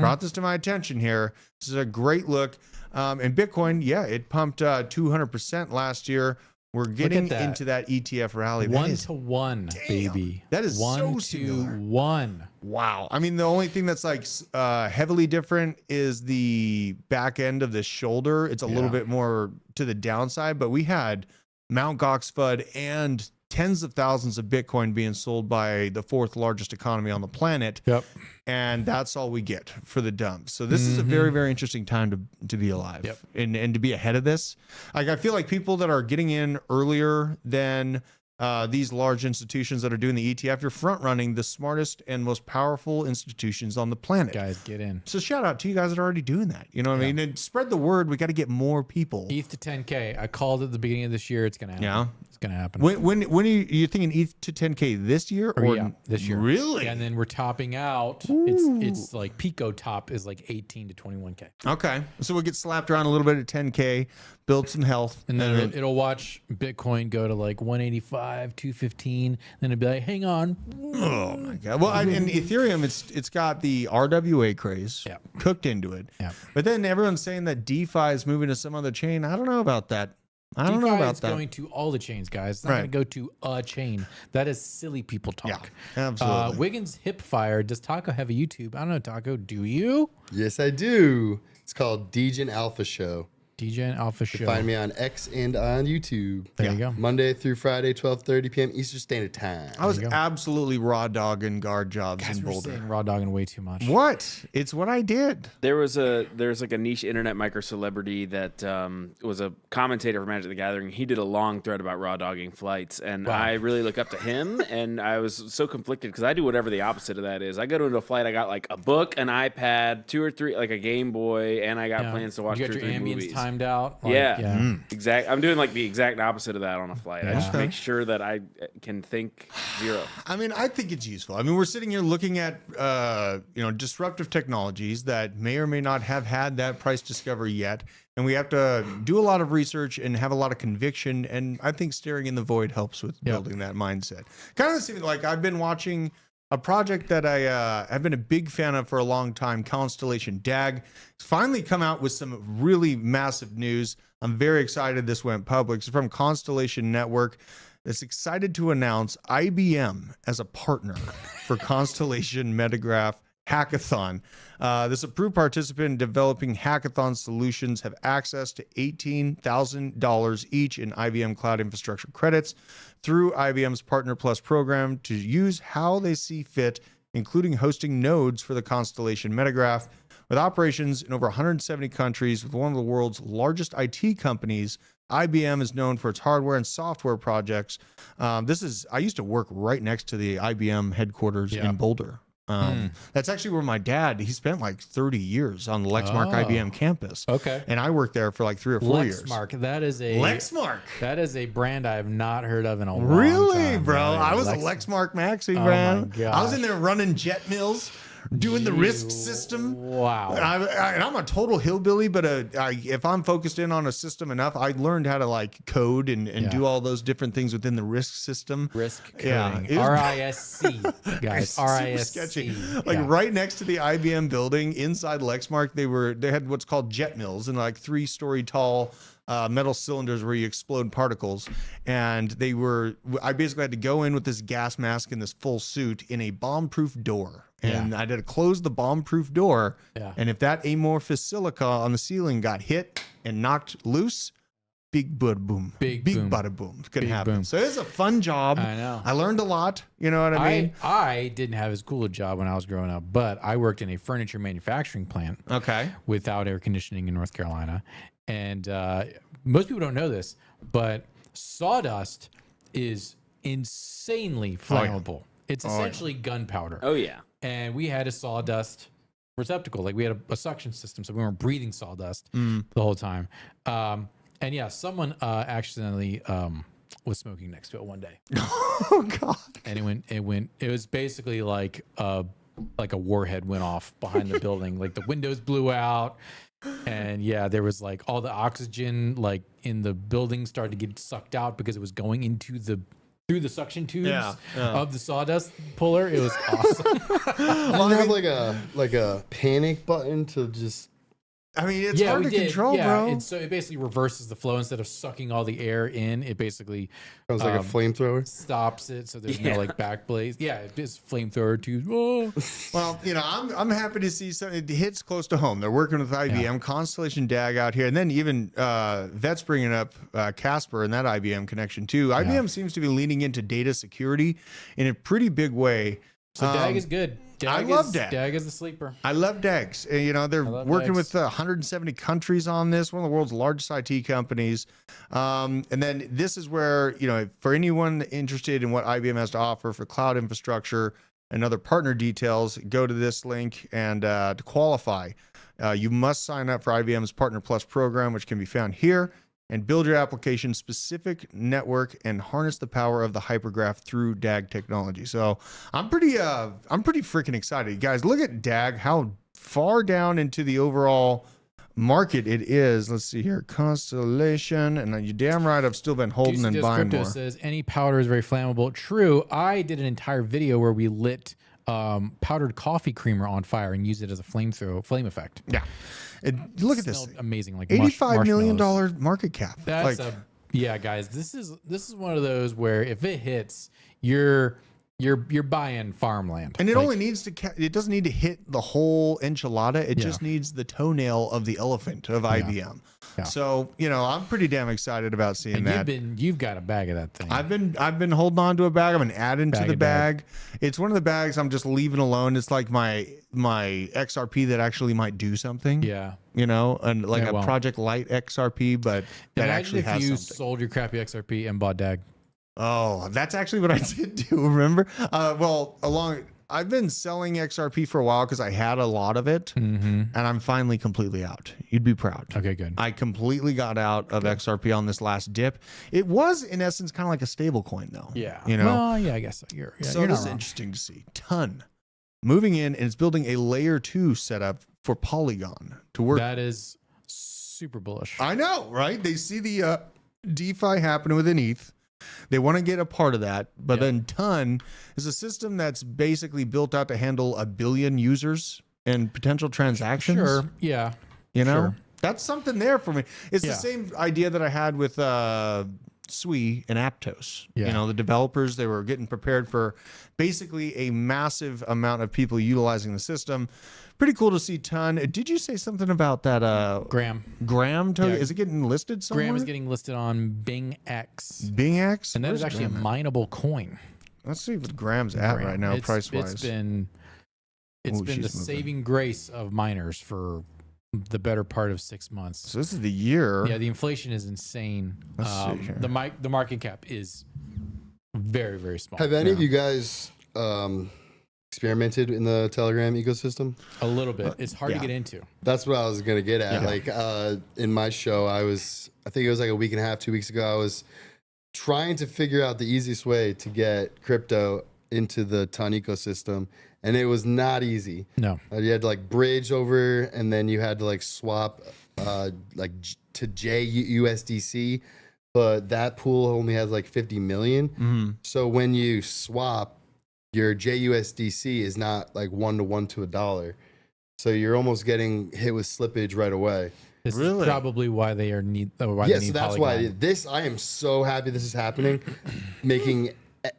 Brought this to my attention here. This is a great look. And Bitcoin, yeah, it pumped 200% last year. We're getting that. into that ETF rally. That 1 is- to 1, baby. That is 1 so to similar. 1. Wow. I mean, the only thing that's like heavily different is the back end of the shoulder. It's a little bit more to the downside, but we had Mt. Gox FUD and tens of thousands of Bitcoin being sold by the 4th largest economy on the planet. Yep. And that's all we get for the dump. So this is a very, very interesting time to be alive. Yep. And to be ahead of this. Like, I feel like people that are getting in earlier than these large institutions that are doing the ETF, you're front running the smartest and most powerful institutions on the planet. Guys, get in. So shout out to you guys that are already doing that. You know what I mean? And spread the word. We got to get more people. ETH to 10K. I called it at the beginning of this year. It's going to happen. Yeah. It's going to happen. When are you thinking ETH to 10K this year or yeah, this year. Really? And then we're topping out. It's like Pico top is like 18 to 21K. Okay. So we'll get slapped around a little bit at 10K, build some health. And then it'll watch Bitcoin go to like 185, 215. Then it'll be like, hang on. Oh my god! Well, and Ethereum, it's got the RWA craze cooked into it. Yeah. But then everyone's saying that DeFi is moving to some other chain. I don't know about that. I don't know DeFi about is that. going to all the chains, guys. It's not Right. going to go to a chain. That is silly people talk. Yeah, absolutely. Wiggins hip fire. Does Taco have a YouTube? I don't know, Taco. Do you? Yes, I do. It's called Degen Alpha Show. DJ Alpha Show. Find me on X and on YouTube. There you go. Monday through Friday, 12:30 p.m. Eastern Standard Time. I was absolutely raw dogging guard jobs Guys, in we're Boulder. saying raw dogging way too much. What? It's what I did. There's like a niche internet micro celebrity that was a commentator for Magic the Gathering. He did a long thread about raw dogging flights, and I really look up to him. And I was so conflicted because I do whatever the opposite of that is. I go to a flight, I got like a book, an iPad, 2 or 3, like a Game Boy, and I got plans to watch You 2 got or your 3 ambience movies. timed out. Yeah. Exact. I'm doing like the exact opposite of that on a flight. I just make sure that I can think zero. I mean, I think it's useful. I mean, we're sitting here looking at disruptive technologies that may or may not have had that price discovery yet, and we have to do a lot of research and have a lot of conviction. And I think staring in the void helps with building that mindset. Kind of the same, like I've been watching a project that I have been a big fan of for a long time, Constellation DAG. It's finally come out with some really massive news. I'm very excited this went public. It's from Constellation Network. It's excited to announce IBM as a partner for Constellation Metagraph Hackathon. This approved participant in developing hackathon solutions have access to $18,000 each in IBM Cloud Infrastructure credits through IBM's Partner Plus program to use how they see fit, including hosting nodes for the Constellation Metagraph. With operations in over 170 countries with one of the world's largest IT companies, IBM is known for its hardware and software projects. I used to work right next to the IBM headquarters in Boulder. That's actually where my dad, he spent like 30 years on the Lexmark IBM campus. Okay. And I worked there for like 3 or 4 years. Lexmark. That is a Lexmark. That is a brand I have not heard of in a long Really, time. bro? Yeah, I was a Lex- Lexmark maxi, Oh man. my I was in gosh. there running jet mills, doing the risk system. Wow. And I'm a total hillbilly, but if I'm focused in on a system enough, I learned how to like code and do all those different things within the risk system. Risk Yeah, coding. it was- RISC, guys. Super RISC. sketchy. Like Yeah. right next to the IBM building inside Lexmark, they had what's called jet mills and like 3-story tall metal cylinders where you explode particles. And I basically had to go in with this gas mask and this full suit in a bomb-proof door. And I had to close the bomb-proof door. Yeah. And if that amorphous silica on the ceiling got hit and knocked loose, big bada boom. Big boom. Bada boom. It's gonna Big happen. boom. So it's a fun job. I know. I learned a lot. You know what I mean? I didn't have as cool a job when I was growing up, but I worked in a furniture manufacturing plant Okay. without air conditioning in North Carolina. And most people don't know this, but sawdust is insanely flammable. It's essentially gunpowder. Oh yeah. And we had a sawdust receptacle. Like we had a suction system, so we weren't breathing sawdust the whole time. And yeah, someone accidentally was smoking next to it one day, Oh God. and it was basically like a warhead went off behind the building. Like the windows blew out, and yeah, there was like all the oxygen like in the building started to get sucked out because it was going into through the suction tubes of the sawdust puller. It was awesome. Didn't have like a panic button to just. I mean, it's hard to control, bro. And so it basically reverses the flow. Instead of sucking all the air in, it basically Sounds like a flamethrower. stops it. So there's no like back blaze. Yeah, it is flamethrower too. Oh. Well, you know, I'm happy to see something. It hits close to home. They're working with IBM, Constellation DAG out here, and then even Vet's bringing up Casper and that IBM connection too. IBM seems to be leaning into data security in a pretty big way. So DAG is good. I love DAG. DAG is the sleeper. I love DAGs. You know, they're working DAGs. with 170 countries on this, one of the world's largest IT companies. And then this is where, you know, for anyone interested in what IBM has to offer for cloud infrastructure and other partner details, go to this link. And to qualify, you must sign up for IBM's Partner Plus program, which can be found here, and build your application specific network and harness the power of the hypergraph through DAG technology. So I'm pretty freaking excited. Guys, look at DAG, how far down into the overall market it is. Let's see here. Constellation. And you're damn right, I've still been holding and buying Crypto more. says any powder is very flammable. True. I did an entire video where we lit powdered coffee creamer on fire and used it as a flame effect. Yeah. Look at this Smelled thing. amazing, like $85 million marshmallows. market cap. That's like, yeah, guys. This is one of those where if it hits, you're buying farmland. and it Like, only needs to, it doesn't need to hit the whole enchilada. It just needs the toenail of the elephant of IBM. Yeah. So, you know, I'm pretty damn excited about seeing and that. you've got a bag of that thing. I've been holding on to a bag. I've been adding to the bag. It's one of the bags I'm just leaving alone. It's like my XRP that actually might do something. yeah. You know, and like Yeah, a well. Project Light XRP, but that Imagine actually if has you something. sold your crappy XRP and bought DAG. Oh, that's actually what I did do. Remember? I've been selling XRP for a while because I had a lot of it, and I'm finally completely out. You'd be proud. Okay, good. I completely got out of XRP on this last dip. It was, in essence, kind of like a stable coin, though. Yeah. You know? Well, yeah, I guess so. You're So you're this not is wrong. interesting to see. Ton moving in, and it's building a layer 2 setup for Polygon to work. That is super bullish. I know, right? They see the DeFi happening within ETH. They want to get a part of that, but then Ton is a system that's basically built out to handle 1 billion users and potential transactions. Sure. Yeah. You know, Sure. that's something there for me. It's the Yeah. same idea that I had with Sui and Aptos. Yeah. You know, the developers, they were getting prepared for basically a massive amount of people utilizing the system. Pretty cool to see Ton. Did you say something about that Gram token? Yeah. Is it getting listed somewhere? Gram is getting listed on Bing X. BingX? And that Where's is actually a Gram at? mineable coin. Let's see what Gram's at Gram. right now, It's- price wise. It's been Oh, the she's moving. saving grace of miners for the better part of 6 months. So this is the year. Yeah, the inflation is insane. Let's see here. The market cap is very, very small. Have any of you guys experimented in the Telegram ecosystem? A little bit. It's hard yeah. to get into. That's what I was gonna get at. Yeah. Like in my show, I think it was like a week and a half, 2 weeks ago, I was trying to figure out the easiest way to get crypto into the Ton ecosystem. and it was not easy. No. You had to like bridge over, and then you had to like swap to JUSDC, but that pool only has like 50 million. So when you swap, your JUSDC is not like 1-to-1 to $1. So you're almost getting hit with slippage right away. This is probably why they are need. Why Yeah, they need so that's Polygon. why I am so happy this is happening, making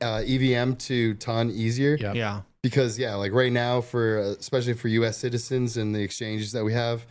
EVM to ton easier. Yep. Yeah. Because like right now, for especially for U.S. citizens and the exchanges that we have,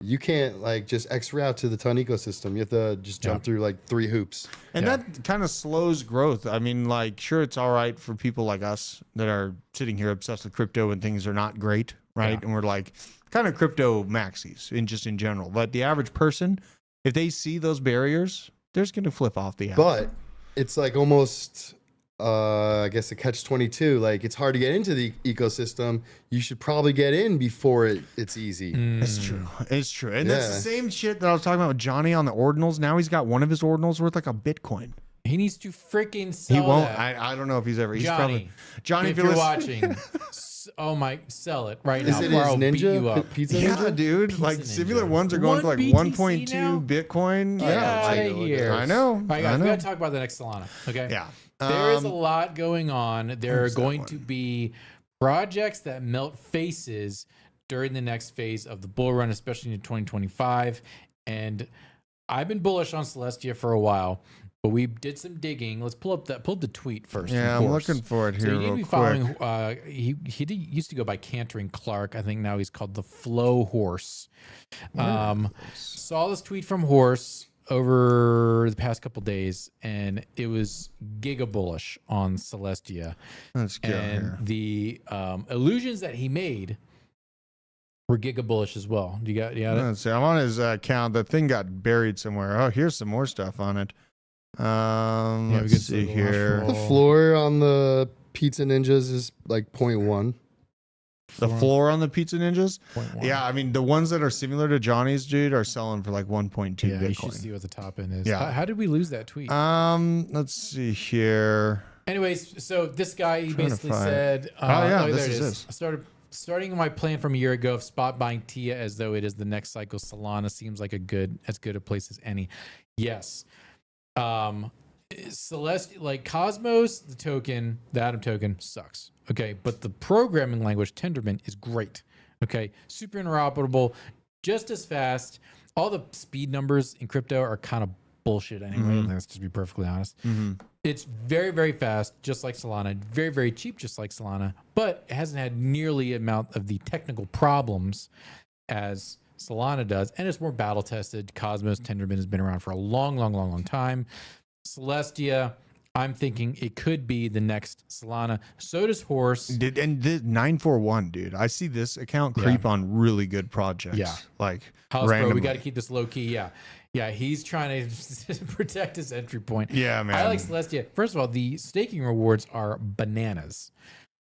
you can't like just X route to the ton ecosystem. You have to just jump through like 3 hoops. And that kind of slows growth. I mean, like, sure, it's all right for people like us that are sitting here obsessed with crypto and things are not great, right? Yeah. And we're like kind of crypto maxis in general. But the average person, if they see those barriers, they're just going to flip off the app. But it's like almost, I guess, a catch-22. Like, it's hard to get into the ecosystem. You should probably get in before it's easy. It's true. It's true. And that's the Yeah. same shit that I was talking about with Johnny on the ordinals. Now he's got one of his ordinals worth like a Bitcoin. He needs to freaking sell He won't. that. I don't know if he's ever. He's Johnny, probably Johnny. if you're you're listening- watching, oh my, sell it right Is now. it or his I'll beat you Ninja? up. Pizza Yeah, Ninja? dude. Like Pizza similar Ninja. one going for like One BTC 1.2 now? Bitcoin. Get Yeah, out like, of here. I know. All right, I guys, we know. got to talk about the next Solana. Okay. Yeah. There is a lot going on. There are Where's that going one? to be projects that melt faces during the next phase of the bull run, especially in 2025. And I've been bullish on Celestia for a while, but we did some digging. Let's pull up the tweet first. Yeah, of I'm course. looking for it So here you need to real be quick. following. Used to go by Cantering Clark. I think now he's called the Flow Horse. Saw this tweet from Horse over the past couple days, and it was giga bullish on Celestia. Let's go And here. the illusions that he made were giga bullish as well. You got it? Let's see. I'm on his account. The thing got buried somewhere. Oh, here's some more stuff on it. we Let's can see see the here. last The floor on the Pizza Ninjas is like 0.1. The floor on the Pizza Ninjas. 0.1. Yeah, I mean the ones that are similar to Johnny's, dude, are selling for like 1.2 Yeah, you should Bitcoin. see what the top end is. Yeah. How did we lose that tweet? Let's see here. Anyways, so this guy he Trying to basically find- said, yeah, there this it is is. this. Starting my plan from a year ago of spot buying TIA as though it is the next cycle. Solana seems like as good a place as any. Yes. Celeste, like Cosmos, the Atom token sucks. Okay. But the programming language Tendermint is great. Okay. Super interoperable, just as fast. All the speed numbers in crypto are kind of bullshit anyway. Let's just be perfectly honest. It's very, very fast, just like Solana. Very, very cheap, just like Solana. But it hasn't had nearly the amount of the technical problems as Solana does. And it's more battle tested. Cosmos, Tendermint has been around for a long time. Celestia, I'm thinking it could be the next Solana. So does Horse. And the 941, dude. I see this account creep on really good projects. Yeah. Like House Bro, we randomly. got to keep this low key. Yeah. Yeah, he's trying to protect his entry point. Yeah, man. I like Celestia. First of all, the staking rewards are bananas.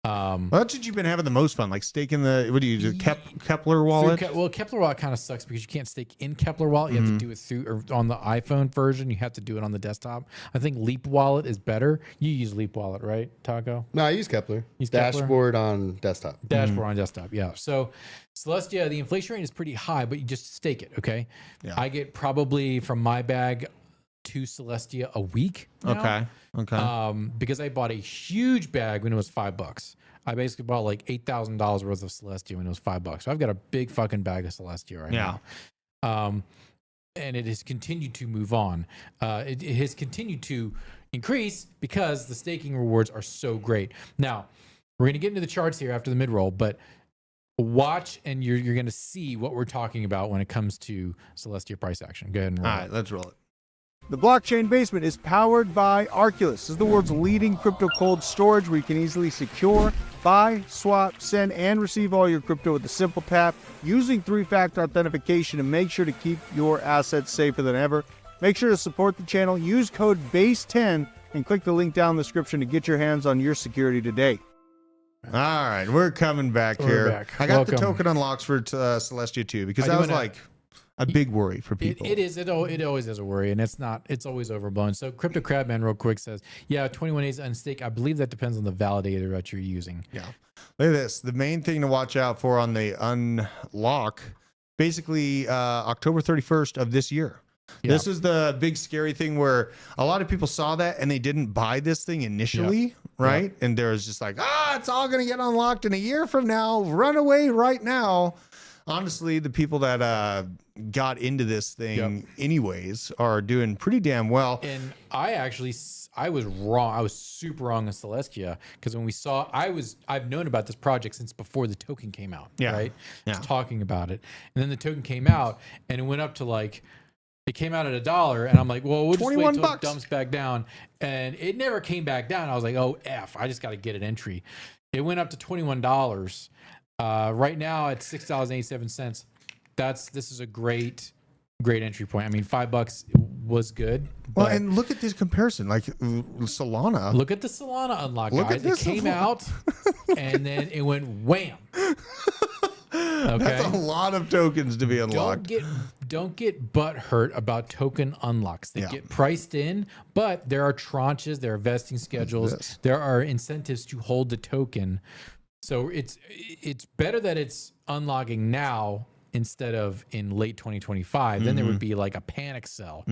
Well, that's what you've been having the most fun, like staking the. What do you do? Kepler wallet. Kepler Wallet kind of sucks because you can't stake in Kepler Wallet. You have to do it through or on the iPhone version. You have to do it on the desktop. I think Leap Wallet is better. You use Leap Wallet, right, Taco? No, I use Kepler. Use Kepler? Dashboard on desktop. Dashboard on desktop, yeah. So Celestia, the inflation rate is pretty high, but you just stake it, okay? Yeah. I get probably from my bag 2 Celestia a week now. Okay. Because I bought a huge bag when it was $5. I basically bought like $8,000 worth of Celestia when it was $5. So I've got a big fucking bag of Celestia right now. And it has continued to move on. It has continued to increase because the staking rewards are so great. Now, we're going to get into the charts here after the mid-roll, but watch and you're going to see what we're talking about when it comes to Celestia price action. Go ahead and roll. All right, let's roll it. The Blockchain Basement is powered by Arculus. This is the world's leading crypto cold storage where you can easily secure, buy, swap, send, and receive all your crypto with a simple tap using 3-factor authentication to make sure to keep your assets safer than ever. Make sure to support the channel. Use code BASE10 and click the link down in the description to get your hands on your security today. All right, we're coming back We're here. back. I got the Welcome. token unlocks for Celestia too because I I do was wanna- like, a big worry for people. It is. It always is a worry, and it's always overblown. So Crypto Crabman real quick says, yeah, 21 days unstake. I believe that depends on the validator that you're using. Yeah. Look at this. The main thing to watch out for on the unlock, basically October 31st of this year. Yeah. This is the big scary thing where a lot of people saw that and they didn't buy this thing initially, right? And there was just like, it's all going to get unlocked in a year from now. Run away right now. Honestly, the people that got into this thing anyways are doing pretty damn well. And I was wrong. I was super wrong on Celestia because when we saw, I've known about this project since before the token came out, right? I was talking about it. And then the token came out and it went up to like, it came out at $1 and I'm like, well, we'll just wait till it dumps back down. And it never came back down. I was like, oh, I just got to get an entry. It went up to $21. Right now at $6.87. This is a great entry point. I mean, $5 was good. Well, and look at this comparison, like Solana. Look at the Solana unlock, guys. It came out and then it went wham. Okay. That's a lot of tokens to be unlocked. Don't get butt hurt about token unlocks. They get priced in, but there are tranches, there are vesting schedules, there are incentives to hold the token. So it's better that it's unlocking now instead of in late 2025. Then there would be like a panic sell.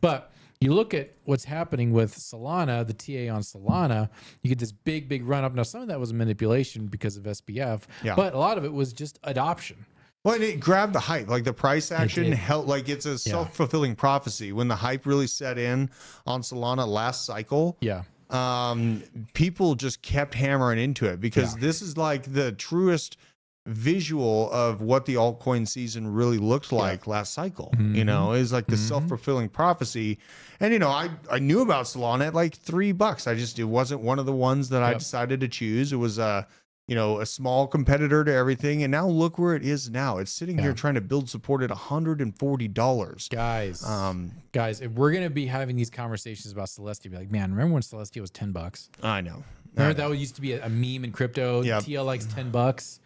But you look at what's happening with Solana, the TA on Solana, you get this big run up. Now, some of that was manipulation because of SBF, but a lot of it was just adoption. Well, and it grabbed the hype, like the price action helped, like it's a self-fulfilling prophecy. When the hype really set in on Solana last cycle, people just kept hammering into it because this is like the truest visual of what the altcoin season really looked like last cycle. You know, is like the self-fulfilling prophecy. And you know, I knew about Solana at like $3. It wasn't one of the ones that I decided to choose. It was a small competitor to everything, and now look where it is now. It's sitting here trying to build support at $140. Guys, if we're gonna be having these conversations about Celestia, be like, man, remember when Celestia was $10? I know. Remember that used to be a meme in crypto. TL likes $10.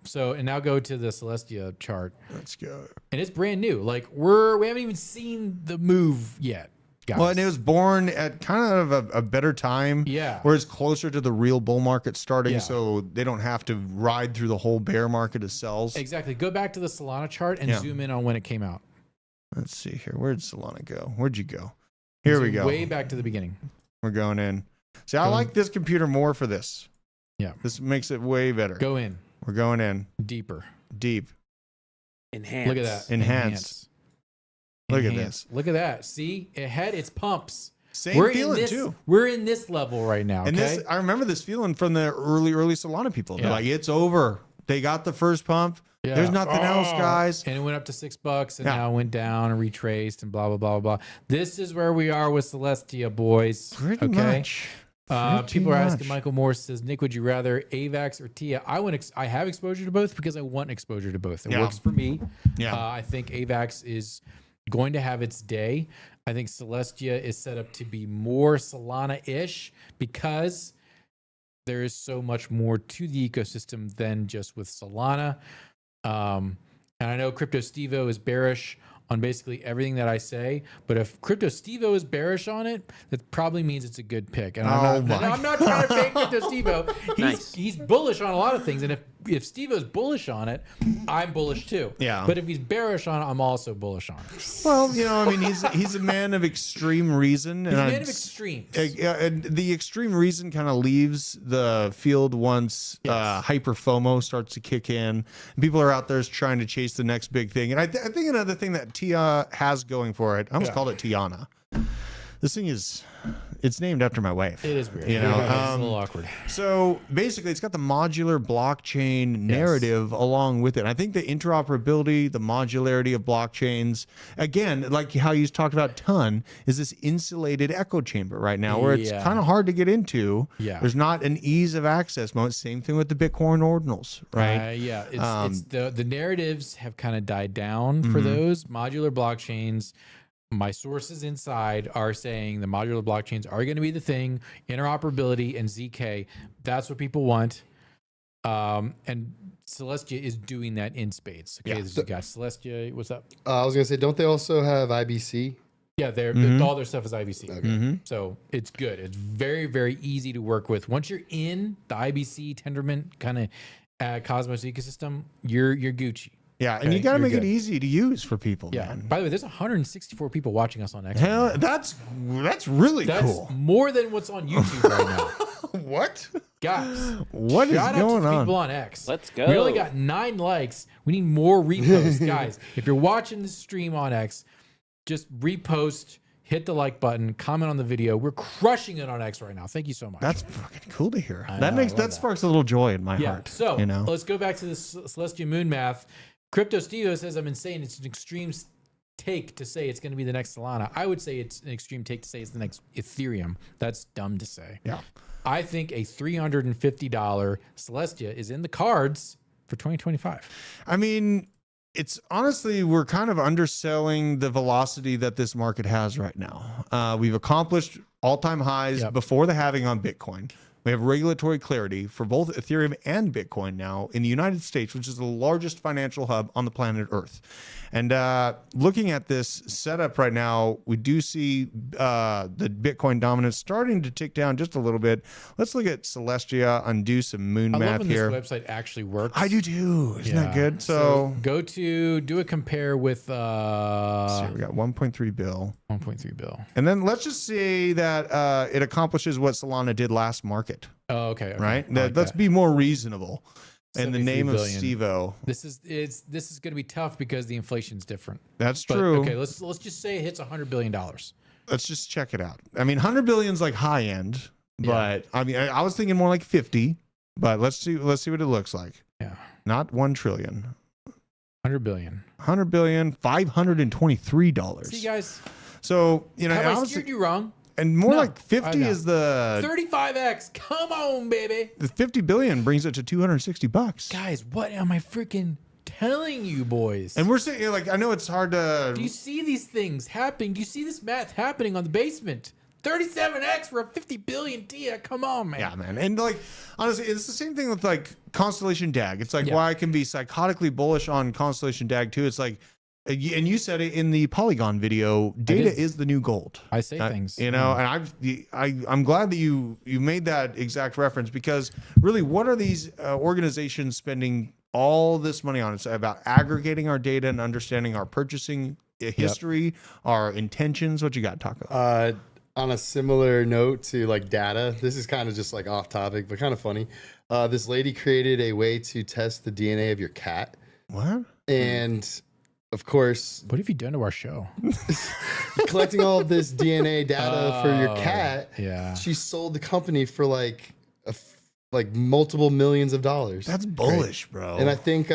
So, and now go to the Celestia chart. Let's go. And it's brand new. Like we haven't even seen the move yet. Guys. Well, and it was born at kind of a better time, where it's closer to the real bull market starting, so they don't have to ride through the whole bear market of sells. Exactly. Go back to the Solana chart and zoom in on when it came out. Let's see here. Where did Solana go? Where'd you go? Here we go. Way back to the beginning. We're going in. See, I like this computer more for this. Yeah. This makes it way better. Go in. We're going in. Deeper. Deep. Enhance. Look at that. Enhance. Look at this. Look at that. See, it had its pumps. Same feeling too. We're in this level right now. And this, I remember this feeling from the early Solana people. They're like, it's over. They got the first pump. There's nothing else, guys. And it went up to $6 and now it went down and retraced and blah, blah, blah, blah. This is where we are with Celestia, boys. Pretty much. People are asking, Michael Morse says, Nick, would you rather AVAX or TIA? I have exposure to both because I want exposure to both. It works for me. I think AVAX is going to have its day. I think Celestia is set up to be more Solana-ish because there is so much more to the ecosystem than just with Solana. And I know Crypto Stevo is bearish on basically everything that I say, but if Crypto Stevo is bearish on it, that probably means it's a good pick. And I'm not trying to fake Crypto Stevo. He's bullish on a lot of things, and if Stevo's bullish on it, I'm bullish too. Yeah. But if he's bearish on it, I'm also bullish on it. Well, you know, I mean, he's a man of extreme reason. He's a man of extremes. And the extreme reason kind of leaves the field once hyper FOMO starts to kick in. And people are out there trying to chase the next big thing. And I think another thing that Tia has going for it, I almost called it Tiana. This thing it's named after my wife. It is weird. You know, it's a little awkward. So basically, it's got the modular blockchain narrative along with it. I think the interoperability, the modularity of blockchains, again, like how you talked about Ton, is this insulated echo chamber right now where it's kind of hard to get into. There's not an ease of access moment. Same thing with the Bitcoin ordinals, right? It's the narratives have kind of died down for those modular blockchains. My sources inside are saying the modular blockchains are going to be the thing. Interoperability and ZK, that's what people want. And Celestia is doing that in spades. Okay, Yeah. this is got Celestia. What's up? I was gonna say, don't they also have IBC? Yeah, they're all their stuff is IBC. Okay. So it's good. It's very, very easy to work with. Once you're in the IBC Tendermint kind of Cosmos ecosystem, you're Gucci. Yeah, and Okay, you got to you're make it good. easy to use for people, Yeah. man. By the way, there's 164 people watching us on X. Hell, right now. that's really That's cool. more than what's on YouTube right now. What? Guys, What is shout out going to the on? people on X. Let's go. We only got 9 likes. We need more reposts. Guys, if you're watching the stream on X, just repost, hit the like button, comment on the video. We're crushing it on X right now. Thank you so much. That's fucking cool to hear. I That know, I makes love that that. sparks a little joy in my Yeah. heart. So you know, let's go back to the Celestia Moon math. Crypto Steve says I'm insane. It's an extreme take to say it's going to be the next Solana. I would say it's an extreme take to say it's the next Ethereum. That's dumb to say. yeah. I think a $350 Celestia is in the cards for 2025. I mean, it's honestly, we're kind of underselling the velocity that this market has right now. We've accomplished all-time highs Yep. before the halving on Bitcoin. We have regulatory clarity for both Ethereum and Bitcoin now in the United States, which is the largest financial hub on the planet Earth. And looking at this setup right now, we do see the Bitcoin dominance starting to tick down just a little bit. Let's look at Celestia, undo some moon I math love when here. this website actually works. I do too. Isn't that Yeah. good? So, go to do a compare with let's see, we got 1.3 bill. 1.3 bill. And then let's just say that it accomplishes what Solana did last market, Oh, okay. right? I like Let's that. be more reasonable. In the 73 name of billion. Steve-O. This is going to be tough because the inflation's different. That's But, true. okay, let's just say it hits $100 billion. Let's just check it out. I mean, 100 billion's like high end, but I mean, I was thinking more like 50, but let's see what it looks like. Yeah. Not 1 trillion. 100 billion. 100 billion, $523. See, guys, So, you know, have I obviously- steered you wrong? and more No, like 50 know. is the 35x. Come on, baby. 50 billion brings it to $260. Guys, what am I freaking telling you, boys? And we're saying, like, I know it's hard to. Do you see these things happening? Do you see this math happening on the basement? 37x for a 50 billion TIA. Come on, man. Yeah, man. And like, honestly, it's the same thing with like Constellation DAG. It's like Yeah. why I can be psychotically bullish on Constellation DAG too. It's like, and you said it in the Polygon video, data did. is the new gold. I say things. You know, and I'm glad that you made that exact reference, because really, what are these organizations spending all this money on? It's about aggregating our data and understanding our purchasing history, our intentions. What you got to talk about? On a similar note to like data, this is kind of just like off topic, but kind of funny. This lady created a way to test the DNA of your cat. What? And of course, What have you done to our show? collecting all of this DNA data for your cat, Yeah. she sold the company for like multiple millions of dollars. That's bullish, bro. And I think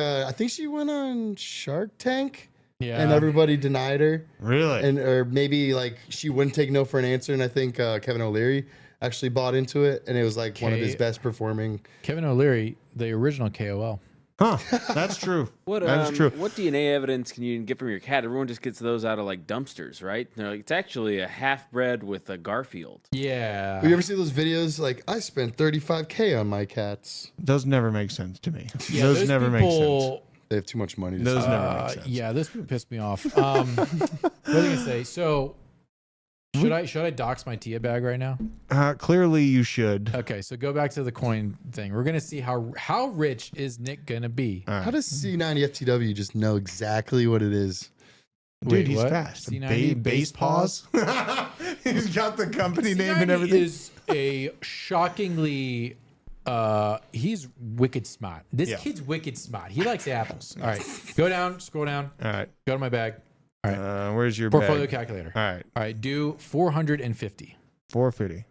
she went on Shark Tank, Yeah. and everybody denied her. really. And or maybe like she wouldn't take no for an answer. And I think Kevin O'Leary actually bought into it, and it was like one of his Okay. best performing. Kevin O'Leary, the original KOL. Huh? That's true. What That is true. What DNA evidence can you get from your cat? Everyone just gets those out of like dumpsters, right? They're like, it's actually a half bred with a Garfield. Yeah. You ever see those videos like I spent $35K on my cats? Those never make sense to me. Yeah, those never make sense. They have too much money. To Those spend. never make sense. Yeah, this would piss me off. What was I gonna say? So, should I dox my Tia bag right now? Clearly, you should. Okay, so go back to the coin thing. We're gonna see how rich is Nick gonna be. How does C90FTW just know exactly what it is? Dude, Wait, he's what? fast. C90 Base paws. He's got the company name and C90 everything. is a shockingly he's wicked smart. This Yeah. kid's wicked smart. He likes apples. All right, go down, scroll down, All right. go to my bag. All right, Where's your portfolio bag? calculator. All right. All right, do 450. 450.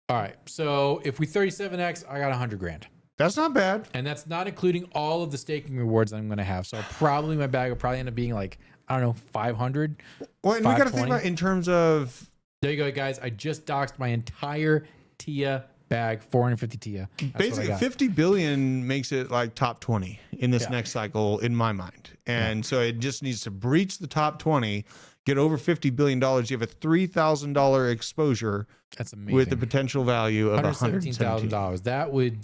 All right, so if we 37x, I got 100 grand. That's not bad. And that's not including all of the staking rewards I'm going to have. So probably my bag will probably end up being like, I don't know, 500. Well, and we got to think 520. about in terms of There you go, guys. I just doxed my entire TIA bag, 450 TIA. That's what I basically got. 50 billion makes it like top 20 in this Yeah. next cycle, in my mind. And so it just needs to breach the top 20, get over $50 billion. You have a $3,000 exposure That's amazing. with the potential value of $117,000. $117,000. That would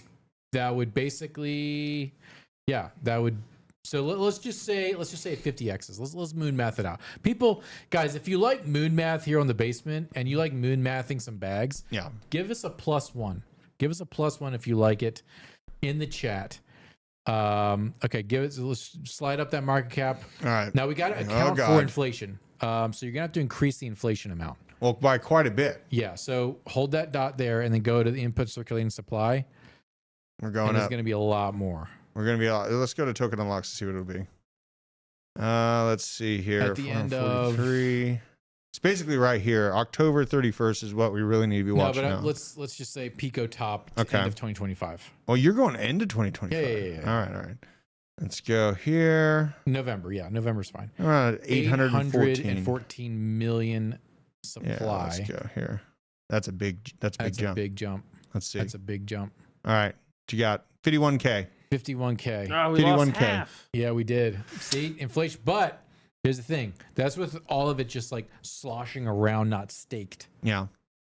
that would basically, yeah, that would. So let's just say 50x's. Let's moon math it out. People, guys, if you like moon math here on the basement and you like moon mathing some bags, Yeah. give us a +1. Give us a +1 if you like it in the chat. Okay, let's slide up that market cap. All right. Now we got to account for God. inflation. So you're gonna have to increase the inflation amount. Well, by quite a bit. Yeah. So hold that dot there and then go to the input circulating supply. We're going And it's up. gonna be a lot more. We're going to be, let's go to token unlocks to see what it'll be. Let's see here. At the end of 443. It's basically right here. October 31st is what we really need to be No, watching but now. let's just say Pico top to Okay. end of 2025. Well, you're going into 2025. Yeah. All right. Let's go here. November, yeah, November's fine. Around 814. 814 million Yeah, supply. let's go here. That's a big That's a jump. big jump. Let's see. That's a big jump. All right. What you got? 51K. 51K. Oh, we lost 51K. half. Yeah, we did. See, inflation. But here's the thing. That's with all of it just like sloshing around, not staked. Yeah.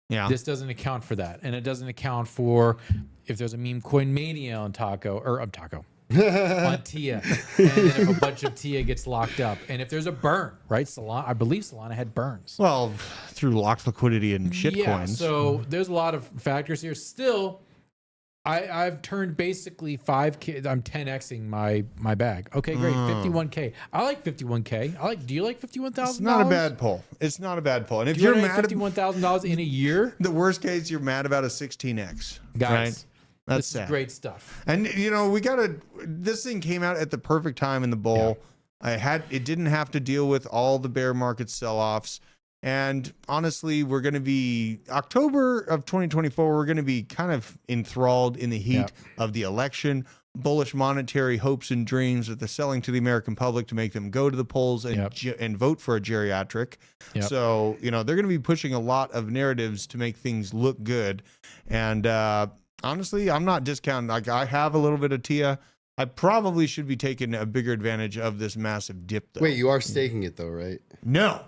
Yeah. This doesn't account for that. And it doesn't account for if there's a meme coin mania on Taco on TIA. And then if a bunch of TIA gets locked up. And if there's a burn, right? Solana, I believe Solana had burns. Well, through locked liquidity and shit Yeah, coins. so there's a lot of factors here. Still, I've turned basically 5K. I'm 10xing my bag. Okay, great. 51K. I like 51K. Do you like $51,000? It's not a bad pull. It's not a bad pull. And if You're you're mad mad, $51,000 in a year, the worst case, you're mad about a 16x. guys. Right? That's This sad. is great stuff. And this thing came out at the perfect time in the bull. It didn't have to deal with all the bear market sell-offs. And honestly, we're going to be October of 2024. We're going to be kind of enthralled in the heat of the election, bullish monetary hopes and dreams that they're selling to the American public to make them go to the polls and vote for a geriatric. Yep. So, they're going to be pushing a lot of narratives to make things look good. And honestly, I'm not discounting. Like, I have a little bit of TIA. I probably should be taking a bigger advantage of this massive dip, though. Wait, you are staking it though, right? No.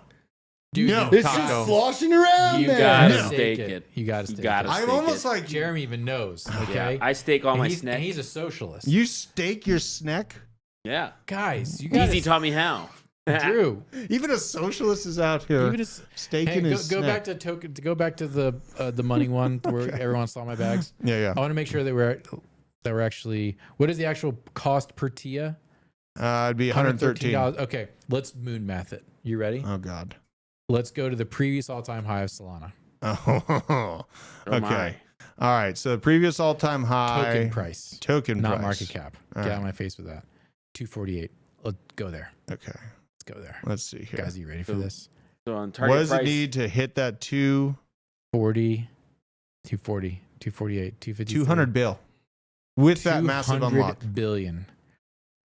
Dude, No. It's Taco. just sloshing around You there. gotta No. stake it. You gotta stake it. gotta I'm stake almost it. like Jeremy even knows. Yeah, Okay, I stake all and my he's, and snacks. he's a socialist. you stake your snack. Yeah. Guys, you guys. Easy taught me how. Drew, Even a socialist is out here even as, staking hey, his go snack. back to token. To go back to the money one where everyone saw my bags. Yeah. I want to make sure that we're actually. What is the actual cost per TIA? It'd be 113. $113. Okay, let's moon math it. You ready? Oh God. Let's go to the previous all-time high of Solana. Oh. Oh, my. Okay. All right. So the previous all-time high Token price, token not price. market cap. All Get right. out of my face with that. 248. Let's go there. Okay. Let's go there. Let's see here. Guys, are you ready for So- this? So on target What does price, it need to hit that 240, 248, 250, 200 bill with that massive 200 unlock? billion.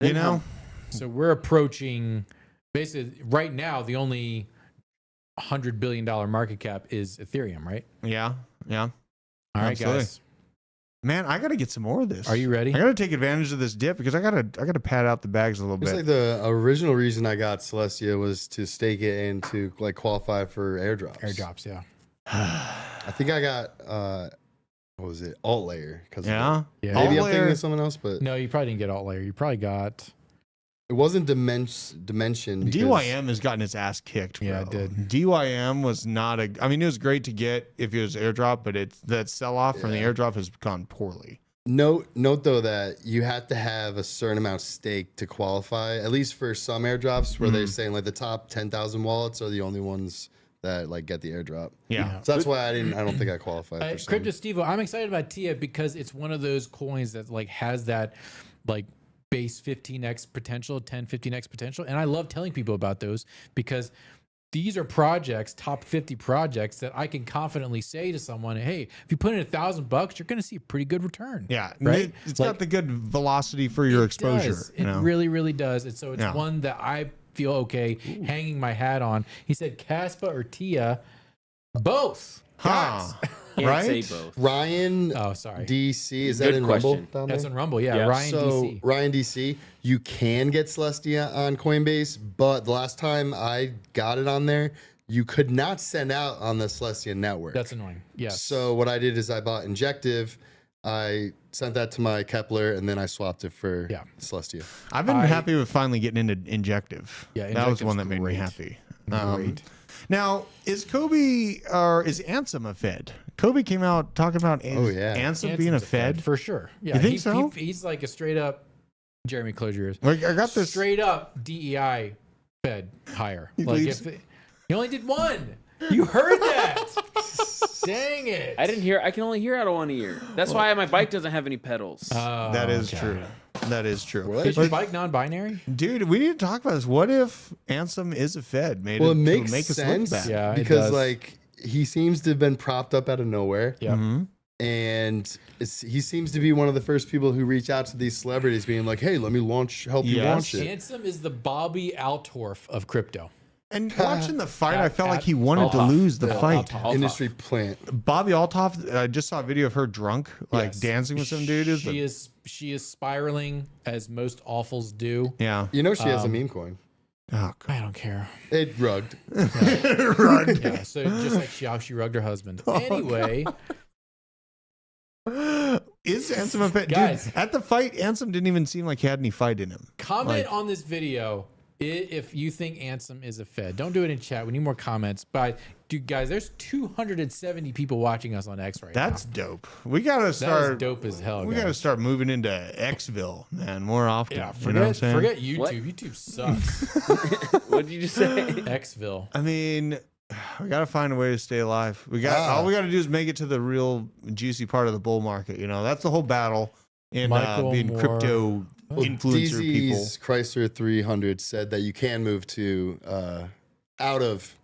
You know? So we're approaching basically right now. The only $100 billion market cap is Ethereum, right? Yeah. All right, Absolutely. guys. Man, I got to get some more of this. Are you ready? I got to take advantage of this dip because I got to pad out the bags a little It's bit. like the original reason I got Celestia was to stake it and to like qualify for airdrops. Airdrops, yeah. I think I got what was it? Alt layer. Yeah. Yeah. Maybe I'm Alt thinking layer. of someone else, but No, you probably didn't get alt layer. You probably got. it wasn't dimension. because- DYM has gotten its ass kicked. Bro. Yeah, it did. DYM was not a. I mean, it was great to get if it was airdrop, but that sell off from the Yeah. airdrop has gone poorly. Note though that you have to have a certain amount staked to qualify. At least for some airdrops, where they're saying like the top 10,000 wallets are the only ones that like get the airdrop. Yeah. So that's why I don't think I qualified for some. Crypto Stevo, I'm excited about TIA because it's one of those coins that like has that like base 15x potential, 10, 15x potential. And I love telling people about those because these are projects, top 50 projects that I can confidently say to someone, hey, if you put in $1,000, you're going to see a pretty good return. Yeah. Right? It's Like, got the good velocity for your exposure. does. It You know? really, really does. And so it's Yeah. one that I feel okay hanging my hat on. He said Caspa or TIA, both. Huh. can't right? say both. Ryan Oh, sorry. DC, is that Good in question. Rumble down That's there? on Rumble. Yeah, Yeah. Ryan So DC. Ryan DC, you can get Celestia on Coinbase, but the last time I got it on there, you could not send out on the Celestia network. That's annoying. Yes. So what I did is I bought Injective. I sent that to my Kepler, and then I swapped it for Yeah. Celestia. I've been happy with finally getting into Injective. Yeah, that was Injective's one that made me great. happy. Great. Now, is Kobe or is Ansem a Fed? Kobe came out talking about yeah. Ansem being a Anson's Fed. for sure. Yeah, You think so? He's like a straight up Jeremy Closure is. Like, I got this. Straight up DEI Fed hire. He Like leaves- he only did one. You heard that? Dang it! I didn't hear. I can only hear out of one ear. That's why my bike doesn't have any pedals. That is okay. true. That is true. Is your bike non-binary? Dude, we need to talk about this. What if Ansem is a Fed? Well, it makes make us look sense bad. Yeah, it because does. like he seems to have been propped up out of nowhere. Yeah. And he seems to be one of the first people who reach out to these celebrities being like, hey, let me help you Yes. launch it. Ansem is the Bobby Altorf of crypto. And watching the fight, I felt like at he wanted to Althoff. lose the Yeah, fight. Althoff. Industry plant. Bobby Althoff, I just saw a video of her drunk, like Yes. dancing with some dude. She is spiraling as most awfuls do. Yeah. You know she has a meme coin. Oh, God. I don't care. It rugged. Run. Yeah, so just like how she rugged her husband. Anyway, Is Ansem a Fed? Guys. Dude, at the fight, Ansem didn't even seem like he had any fight in him. comment Like- on this video if you think Ansem is a Fed. Don't do it in chat. We need more comments. But dude, guys, there's 270 people watching us on X right That's now. dope. We gotta That is start. dope as hell. We guys. gotta start moving into Xville, man, more often. Yeah, you know what I'm forget saying? YouTube. What? YouTube sucks. What did you just say? Xville. I mean, we gotta find a way to stay alive. All we gotta do is make it to the real juicy part of the bull market. You know, that's the whole battle in Michael being Moore. crypto influencer people. DZ's Chrysler 300 said that you can move to out of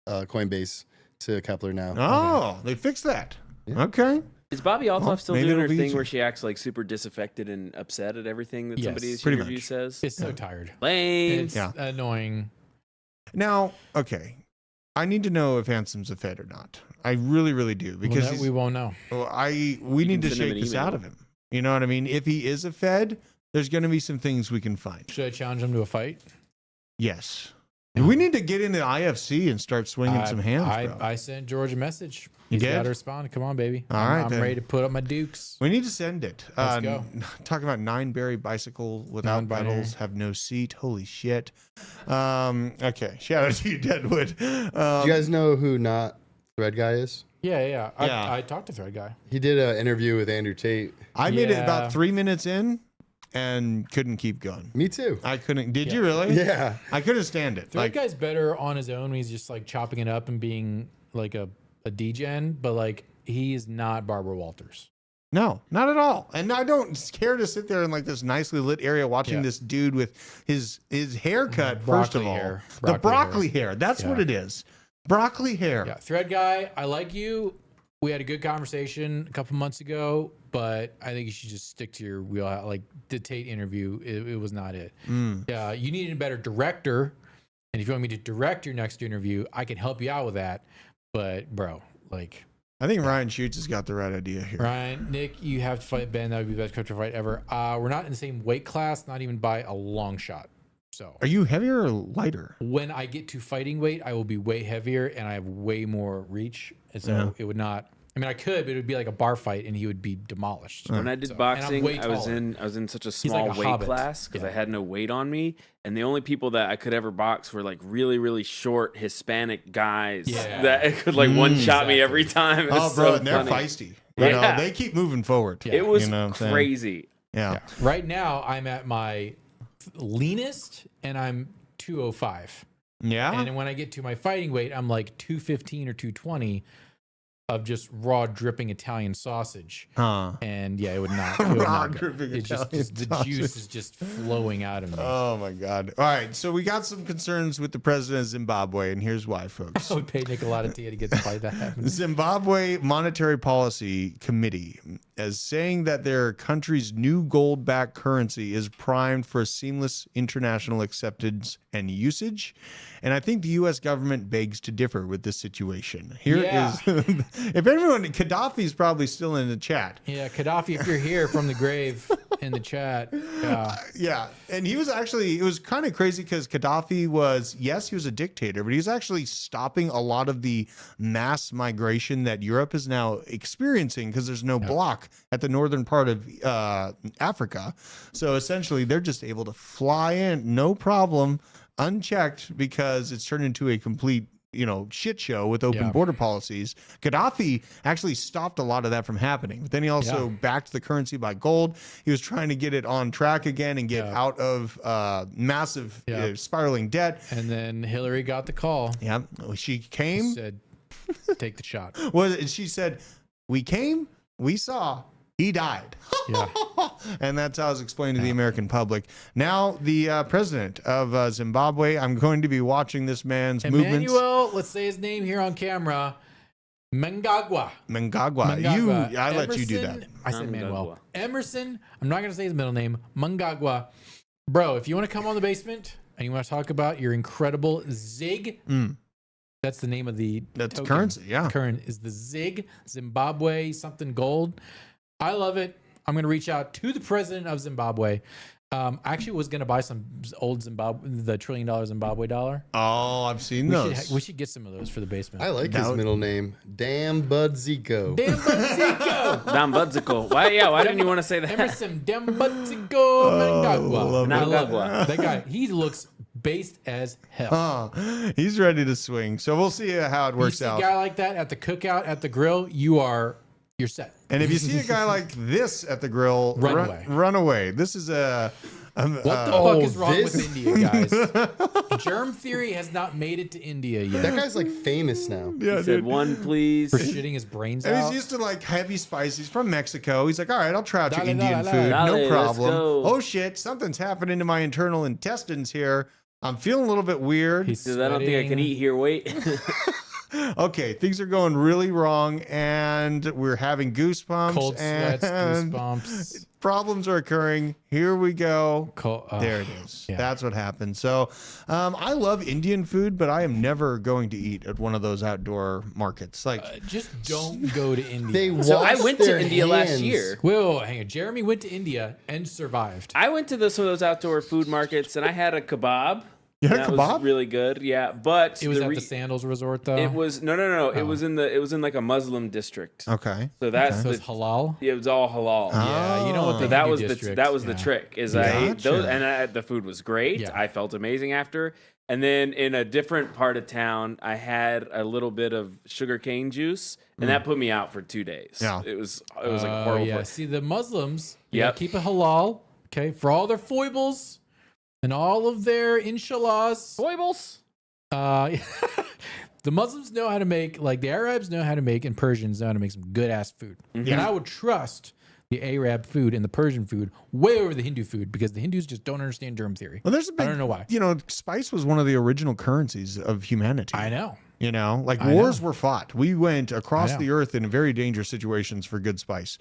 Coinbase to Kepler now. Oh, they fixed that. Yeah. Okay. Is Bobby Altoff Well, still maybe doing her it'll be thing easier. where she acts like super disaffected and upset at everything that Yes, somebody in this pretty interview much. says? It's so tired. Lame. It's Yeah. annoying. Now, okay. I need to know if Ansom's a Fed or not. I really, really do because Well, we won't know. we need to can send him shake an this email. out of him. You know what I mean? If he is a Fed, there's going to be some things we can find. Should I challenge him to a fight? Yes. We need to get into IFC and start swinging some hands, bro. I sent George a message. You He's got did? to respond. Come on, baby. All right, I'm then. ready to put up my dukes. We need to send it. Let's go. Talking about 9-berry bicycle without Non-binary. pedals, have no seat. Holy shit. Okay. Shout out to you, Deadwood. Do you guys know who not Thread Guy is? Yeah. Yeah. I talked to Thread Guy. He did an interview with Andrew Tate. I made it Yeah. about 3 minutes in and couldn't keep going. Me too. I couldn't. Did you Yeah. really? Yeah. I couldn't stand it. Thread Like, Guy's better on his own when he's just like chopping it up and being like a degen, but like he is not Barbara Walters. no, not at all. And I don't care to sit there in like this nicely lit area watching Yeah. this dude with his haircut. First Broccoli of all, hair. the Broccoli broccoli hair. That's what Yeah. it is. Broccoli hair. Yeah, Thread Guy, I like you. We had a good conversation a couple months ago, but I think you should just stick to your wheel. Like the Tate interview, it was not it. Yeah, you needed a better director, and if you want me to direct your next interview, I can help you out with that. But bro, like I think Ryan Schutz has got the right idea here. Ryan, Nick, you have to fight Ben. That would be the best crypto fight ever. We're not in the same weight class, not even by a long shot. So Are you heavier or lighter? when I get to fighting weight, I will be way heavier and I have way more reach. And so Yeah. it would not. I mean, I could, but it would be like a bar fight, and he would be demolished. When I did So- and I'm boxing, way I was taller. in such a like small a weight hobbit. class because I Yeah. had no weight on me, and the only people that I could ever box were like really, really short Hispanic guys Yeah. that could like one shot me Exactly. every time. It Oh, was bro, so and they're funny. feisty. You know, Yeah. they keep moving forward. Yeah. It was You know what I'm saying? crazy. Yeah. Yeah. Right now, I'm at my leanest, and I'm 205. Yeah. And when I get to my fighting weight, I'm like 215 or 220 of just raw dripping Italian sausage. Huh. And yeah, it would not. It would Raw not go. dripping It's just Italian the sausage. juice is just flowing out of me. Oh my God. All right. So we got some concerns with the president of Zimbabwe, and here's why, folks. I would pay Nick a lot of tea to get the fight that happens. Zimbabwe Monetary Policy Committee is saying that their country's new gold-backed currency is primed for seamless international acceptance and usage. And I think the U.S. government begs to differ with this situation. Here is, Yeah. if anyone, Gaddafi's probably still in the chat. Yeah, Gaddafi, if you're here from the grave, in the chat. Yeah. Yeah, and he was actually, it was kind of crazy because Gaddafi was, yes, he was a dictator, but he was actually stopping a lot of the mass migration that Europe is now experiencing because there's no block at the northern part of Africa. So essentially, they're just able to fly in, no problem, unchecked, because it's turned into a complete shit show with open border policies. Gaddafi actually stopped a lot of that from happening, but then he also backed the currency by gold. He was trying to get it on track again and get out of massive spiraling debt. And then Hillary got the call. Yeah, she came. She said, take the shot. She said, we came, we saw, he died. Yeah. And that's how I was explained to the American public. Now, the president of Zimbabwe, I'm going to be watching this man's movements. Emmanuel, let's say his name here on camera. Mnangagwa. I let you do that. I said Manuel. Emerson, I'm not going to say his middle name. Mnangagwa. Bro, if you want to come on the basement and you want to talk about your incredible ZIG, that's the name of the token. Currency, yeah. Current is the ZIG, Zimbabwe something gold. I love it. I'm going to reach out to the president of Zimbabwe. I actually was going to buy some old the $1 trillion Zimbabwe dollar. Oh, I've seen those. We should get some of those for the basement. I like his middle name. Damn Budzico. Damn Budzico. Damn Budzico. Why didn't you want to say that? Emerson, damn Budzico Mnangagwa. Mnangagwa. That guy, he looks based as hell. He's ready to swing. So we'll see how it works out. You see a guy like that at the cookout, at the grill, you're set. And if you see a guy like this at the grill, run away. This is a... what the fuck is wrong with India, guys? Germ theory has not made it to India yet. That guy's like famous now. Yeah, He said one, please. For shitting his brains and out. he's used to like heavy spice. He's from Mexico. He's like, all right, I'll try out your Dale, Indian dale, food. dale. No Let's problem. go. Oh shit, something's happening to my internal intestines here. I'm feeling a little bit weird. He's Because I don't think I can eat here. Wait. Okay, things are going really wrong, and we're having goosebumps. Cold sweats, and goosebumps. Problems are occurring. Here we go. There it is. Yeah. That's what happened. So I love Indian food, but I am never going to eat at one of those outdoor markets. Like, just don't go to India. So I went to India last year. Whoa, hang on. Jeremy went to India and survived. I went to some of those outdoor food markets and I had a kebab. You had a That kebab? was really good. Yeah, but It was at the Sandals Resort, though. It was no. It was in like a Muslim district. Okay. So that's So it's halal. it was all halal. Yeah, you know what So the that Hindu was district, that was the yeah. trick. Is I ate Gotcha. those and the food was great. Yeah. I felt amazing after. And then in a different part of town, I had a little bit of sugarcane juice, and that put me out for 2 days. Yeah. It was like horrible. Yeah, see, the Muslims, Yep. keep it halal, okay, for all their foibles and all of their inshallahs. Foibles. The Muslims know how to make, like the Arabs know how to make, and Persians know how to make some good ass food. And I would trust the Arab food and the Persian food way over the Hindu food because the Hindus just don't understand germ theory. Well, there's a big, I don't know why. Spice was one of the original currencies of humanity. I know. Wars were fought. We went across know. the earth in very dangerous situations for good spice.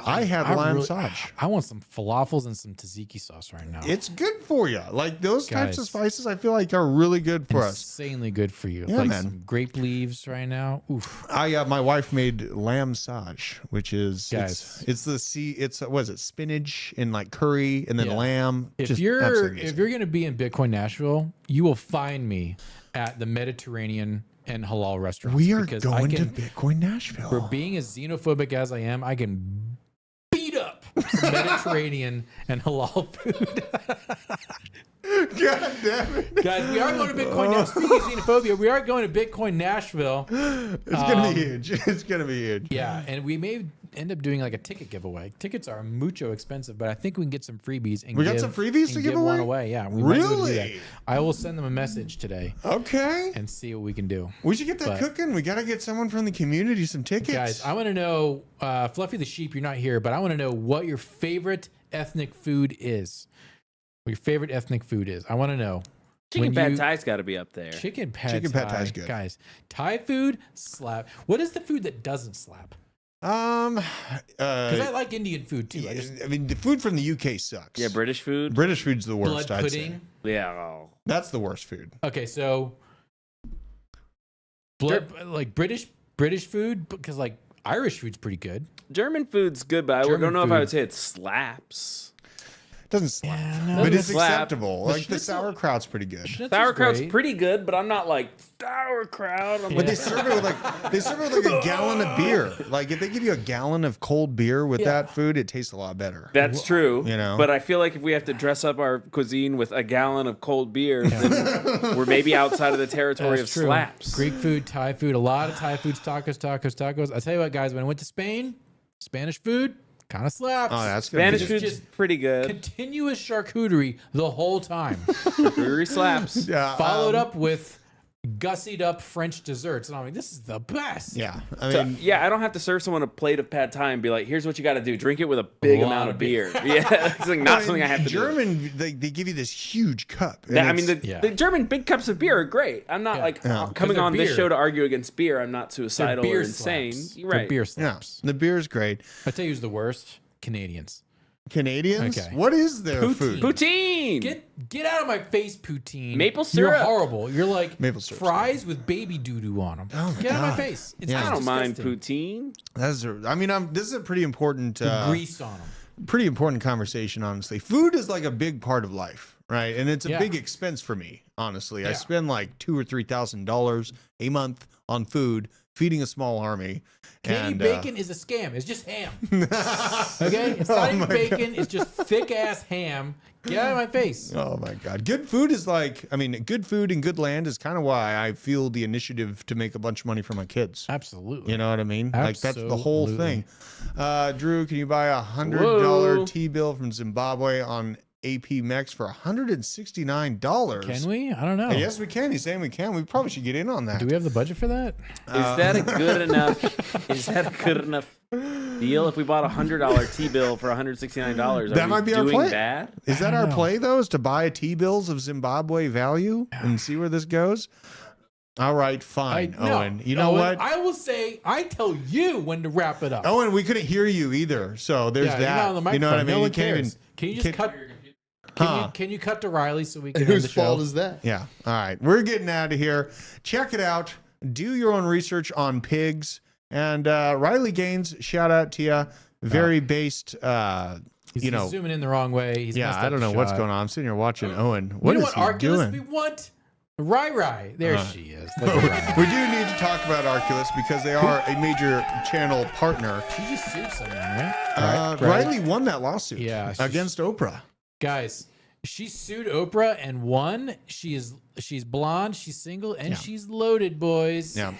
I had lamb sausage. I want some falafels and some tzatziki sauce right now. It's good for you. Like those types of Guys. spices, I feel like are really good for us. Insanely good for you. Yeah, like man. some grape leaves right now. Oof. My wife made lamb sage, which is Guys. it's what is it, spinach and like curry and then Yeah. lamb. If Just you're absolutely if amazing. you're gonna be in Bitcoin Nashville, you will find me at the Mediterranean and halal restaurants. We are because going I to can, Bitcoin Nashville. for being as xenophobic as I am, I can beat up some Mediterranean and halal food. God damn it. Guys, we are going to Bitcoin Nashville. Speaking of xenophobia, we are going to Bitcoin Nashville. It's gonna be huge. It's gonna be huge. Yeah, and we may end up doing like a ticket giveaway. Tickets are mucho expensive, but I think we can get some freebies and We got some freebies to give one away? away. Yeah, we might be able to do that. Really? I will send them a message today Okay. and see what we can do. We should get that But- cooking. We gotta get someone from the community some tickets. Guys, I want to know, Fluffy the Sheep, you're not here, but I want to know what your favorite ethnic food is. What your favorite ethnic food is. I want to know. Chicken When pad you- thai's got to be up there. Chicken pad Chicken pad thai's good. Guys, Thai food slap. What is the food that doesn't slap? Because I like Indian food too. I mean, the food from the UK sucks. Yeah, British food. British food's the worst. Blood I'd say. pudding. Yeah. Oh. That's the worst food. Okay, so like British food, because like Irish food's pretty good. German food's good, but I German don't know if I food. would say it slaps. Doesn't slap, no. but it's Slap. acceptable. Like the sauerkraut's pretty good. Sauerkraut's pretty good, but I'm not like sauerkraut. But they serve it with like a gallon of beer. Like if they give you a gallon of cold beer with that food, it tastes a lot better. That's true. You know? But I feel like if we have to dress up our cuisine with a gallon of cold beer, then we're maybe outside of the territory of slaps. Greek food, Thai food, a lot of Thai foods, tacos. I tell you what, guys, when I went to Spain, Spanish food kind of slaps. Oh, that's good. Spanish It's food's just pretty good. Continuous charcuterie the whole time, Brewery slaps. Yeah, followed up with gussied up French desserts, and I'm like, this is the best. Yeah, I So, mean, yeah, I don't have to serve someone a plate of pad thai and be like, here's what you got to do. Drink it with a big lot amount of of beer. Yeah, it's like not something I have to do. German, they give you this huge cup. and I mean, it's- the German big cups of beer are great. I'm not like coming they're on this beer. show to argue against beer. I'm not They're suicidal beer or insane. slaps. You're They're right. beer yeah, slaps. the beer's great. I tell you who's the worst? Canadians. Canadians, Okay. what is their Poutine. food? Poutine. Get out of my face, poutine. Maple You're syrup. horrible. You're like Maple syrup's fries with baby doo-doo on them. Oh my Get out of God. my face. It's Yeah. I just don't mind disgusting. poutine. This is a pretty important, Grease on them. pretty important conversation. Honestly, food is like a big part of life, right? And it's a Yeah. big expense for me. Honestly, I Yeah. spend like $2,000 or $3,000 a month on food, feeding a small army. Canadian And bacon is a scam. It's just ham. Okay? It's not even bacon. It's just thick ass ham. Get out of my face. Oh my God. Good food is like, I mean, good food and good land is kind of why I feel the initiative to make a bunch of money for my kids. Absolutely. You know what I mean? Like that's the whole Absolutely. thing. Drew, can you buy a $100 Whoa. T-bill from Zimbabwe on AP Mex for $169? Can we? I don't know. Yes, we can. He's saying we can. We probably should get in on that. Do we have the budget for that? Is that a good enough? Is that a good enough deal? If we bought a $100 T-bill for $169, That might be our doing play. bad? Is that I our don't know. play, though, is to buy T-bills of Zimbabwe value and see where this goes? All right, fine, Owen. You know what? I will say, I tell you when to wrap it up. Owen, we couldn't hear you either. So there's Yeah, you're that. not on the You know what I microphone. mean? No one You can't cares. even. Can you just cut? Can you cut to Riley so we can end Whose the show? fault is that? Yeah. All right. We're getting out of here. Check it out. Do your own research on pigs. And Riley Gaines, shout out to you. Very based, He's you know. zooming in the wrong way. He's Yeah, messed I up don't the know what's shot. going on. I'm sitting here watching Owen. You What know is what he Arculus we doing? want? Rai. There she is. Look at that. We do need to talk about Arculus because they are a major channel partner. She just sued someone, right? Riley won that lawsuit Yeah, against Oprah. Guys, she sued Oprah and won. She's blonde, she's single, and she's loaded, boys. Yeah.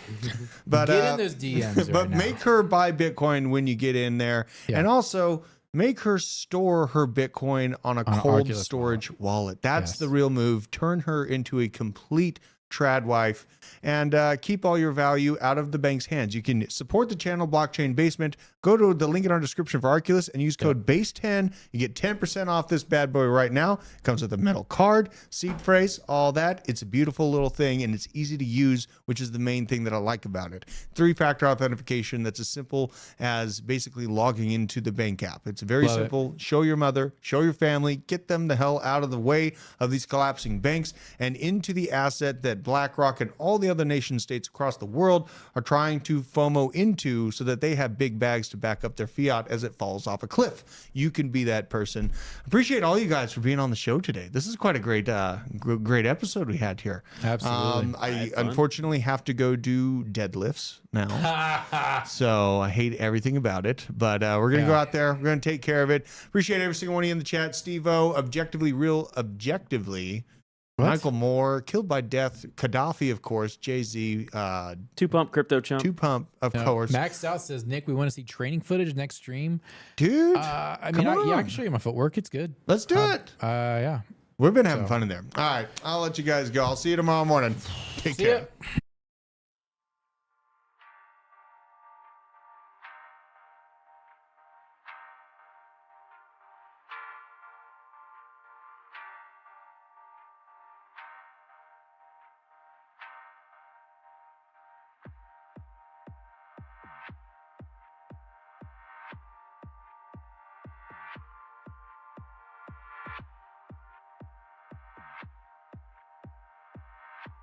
But Get in those DMs. but right now. make her buy Bitcoin when you get in there. Yeah. And also make her store her Bitcoin on a cold Arculus storage wallet. That's Yes. the real move. Turn her into a complete trad wife and keep all your value out of the bank's hands. You can support the channel Blockchain Basement. Go to the link in our description for Arculus and use code BASE10. You get 10% off this bad boy right now. It comes with a metal card, seed phrase, all that. It's a beautiful little thing and it's easy to use, which is the main thing that I like about it. 3-factor authentication that's as simple as basically logging into the bank app. It's very Love it. simple. Show your mother, show your family, get them the hell out of the way of these collapsing banks and into the asset that BlackRock and all the other nation states across the world are trying to FOMO into so that they have big bags to back up their fiat as it falls off a cliff. You can be that person. Appreciate all you guys for being on the show today. This is quite a great great episode we had here. Absolutely. I unfortunately have to go do deadlifts now. So I hate everything about it, but we're going to go out there. We're going to take care of it. Appreciate every single one of you in the chat. Steve-O, Objectively Real, Objectively. Michael Moore, Killed by Death, Gaddafi, of course, Jay-Z, 2-pump crypto chump. 2Pump, of course. Max South says, Nick, we want to see training footage next stream. Dude, I mean, come I on. can show you my footwork. It's good. Let's do it. Yeah. We've been having fun in there. All right, I'll let you guys go. I'll see you tomorrow morning. Take See care. ya.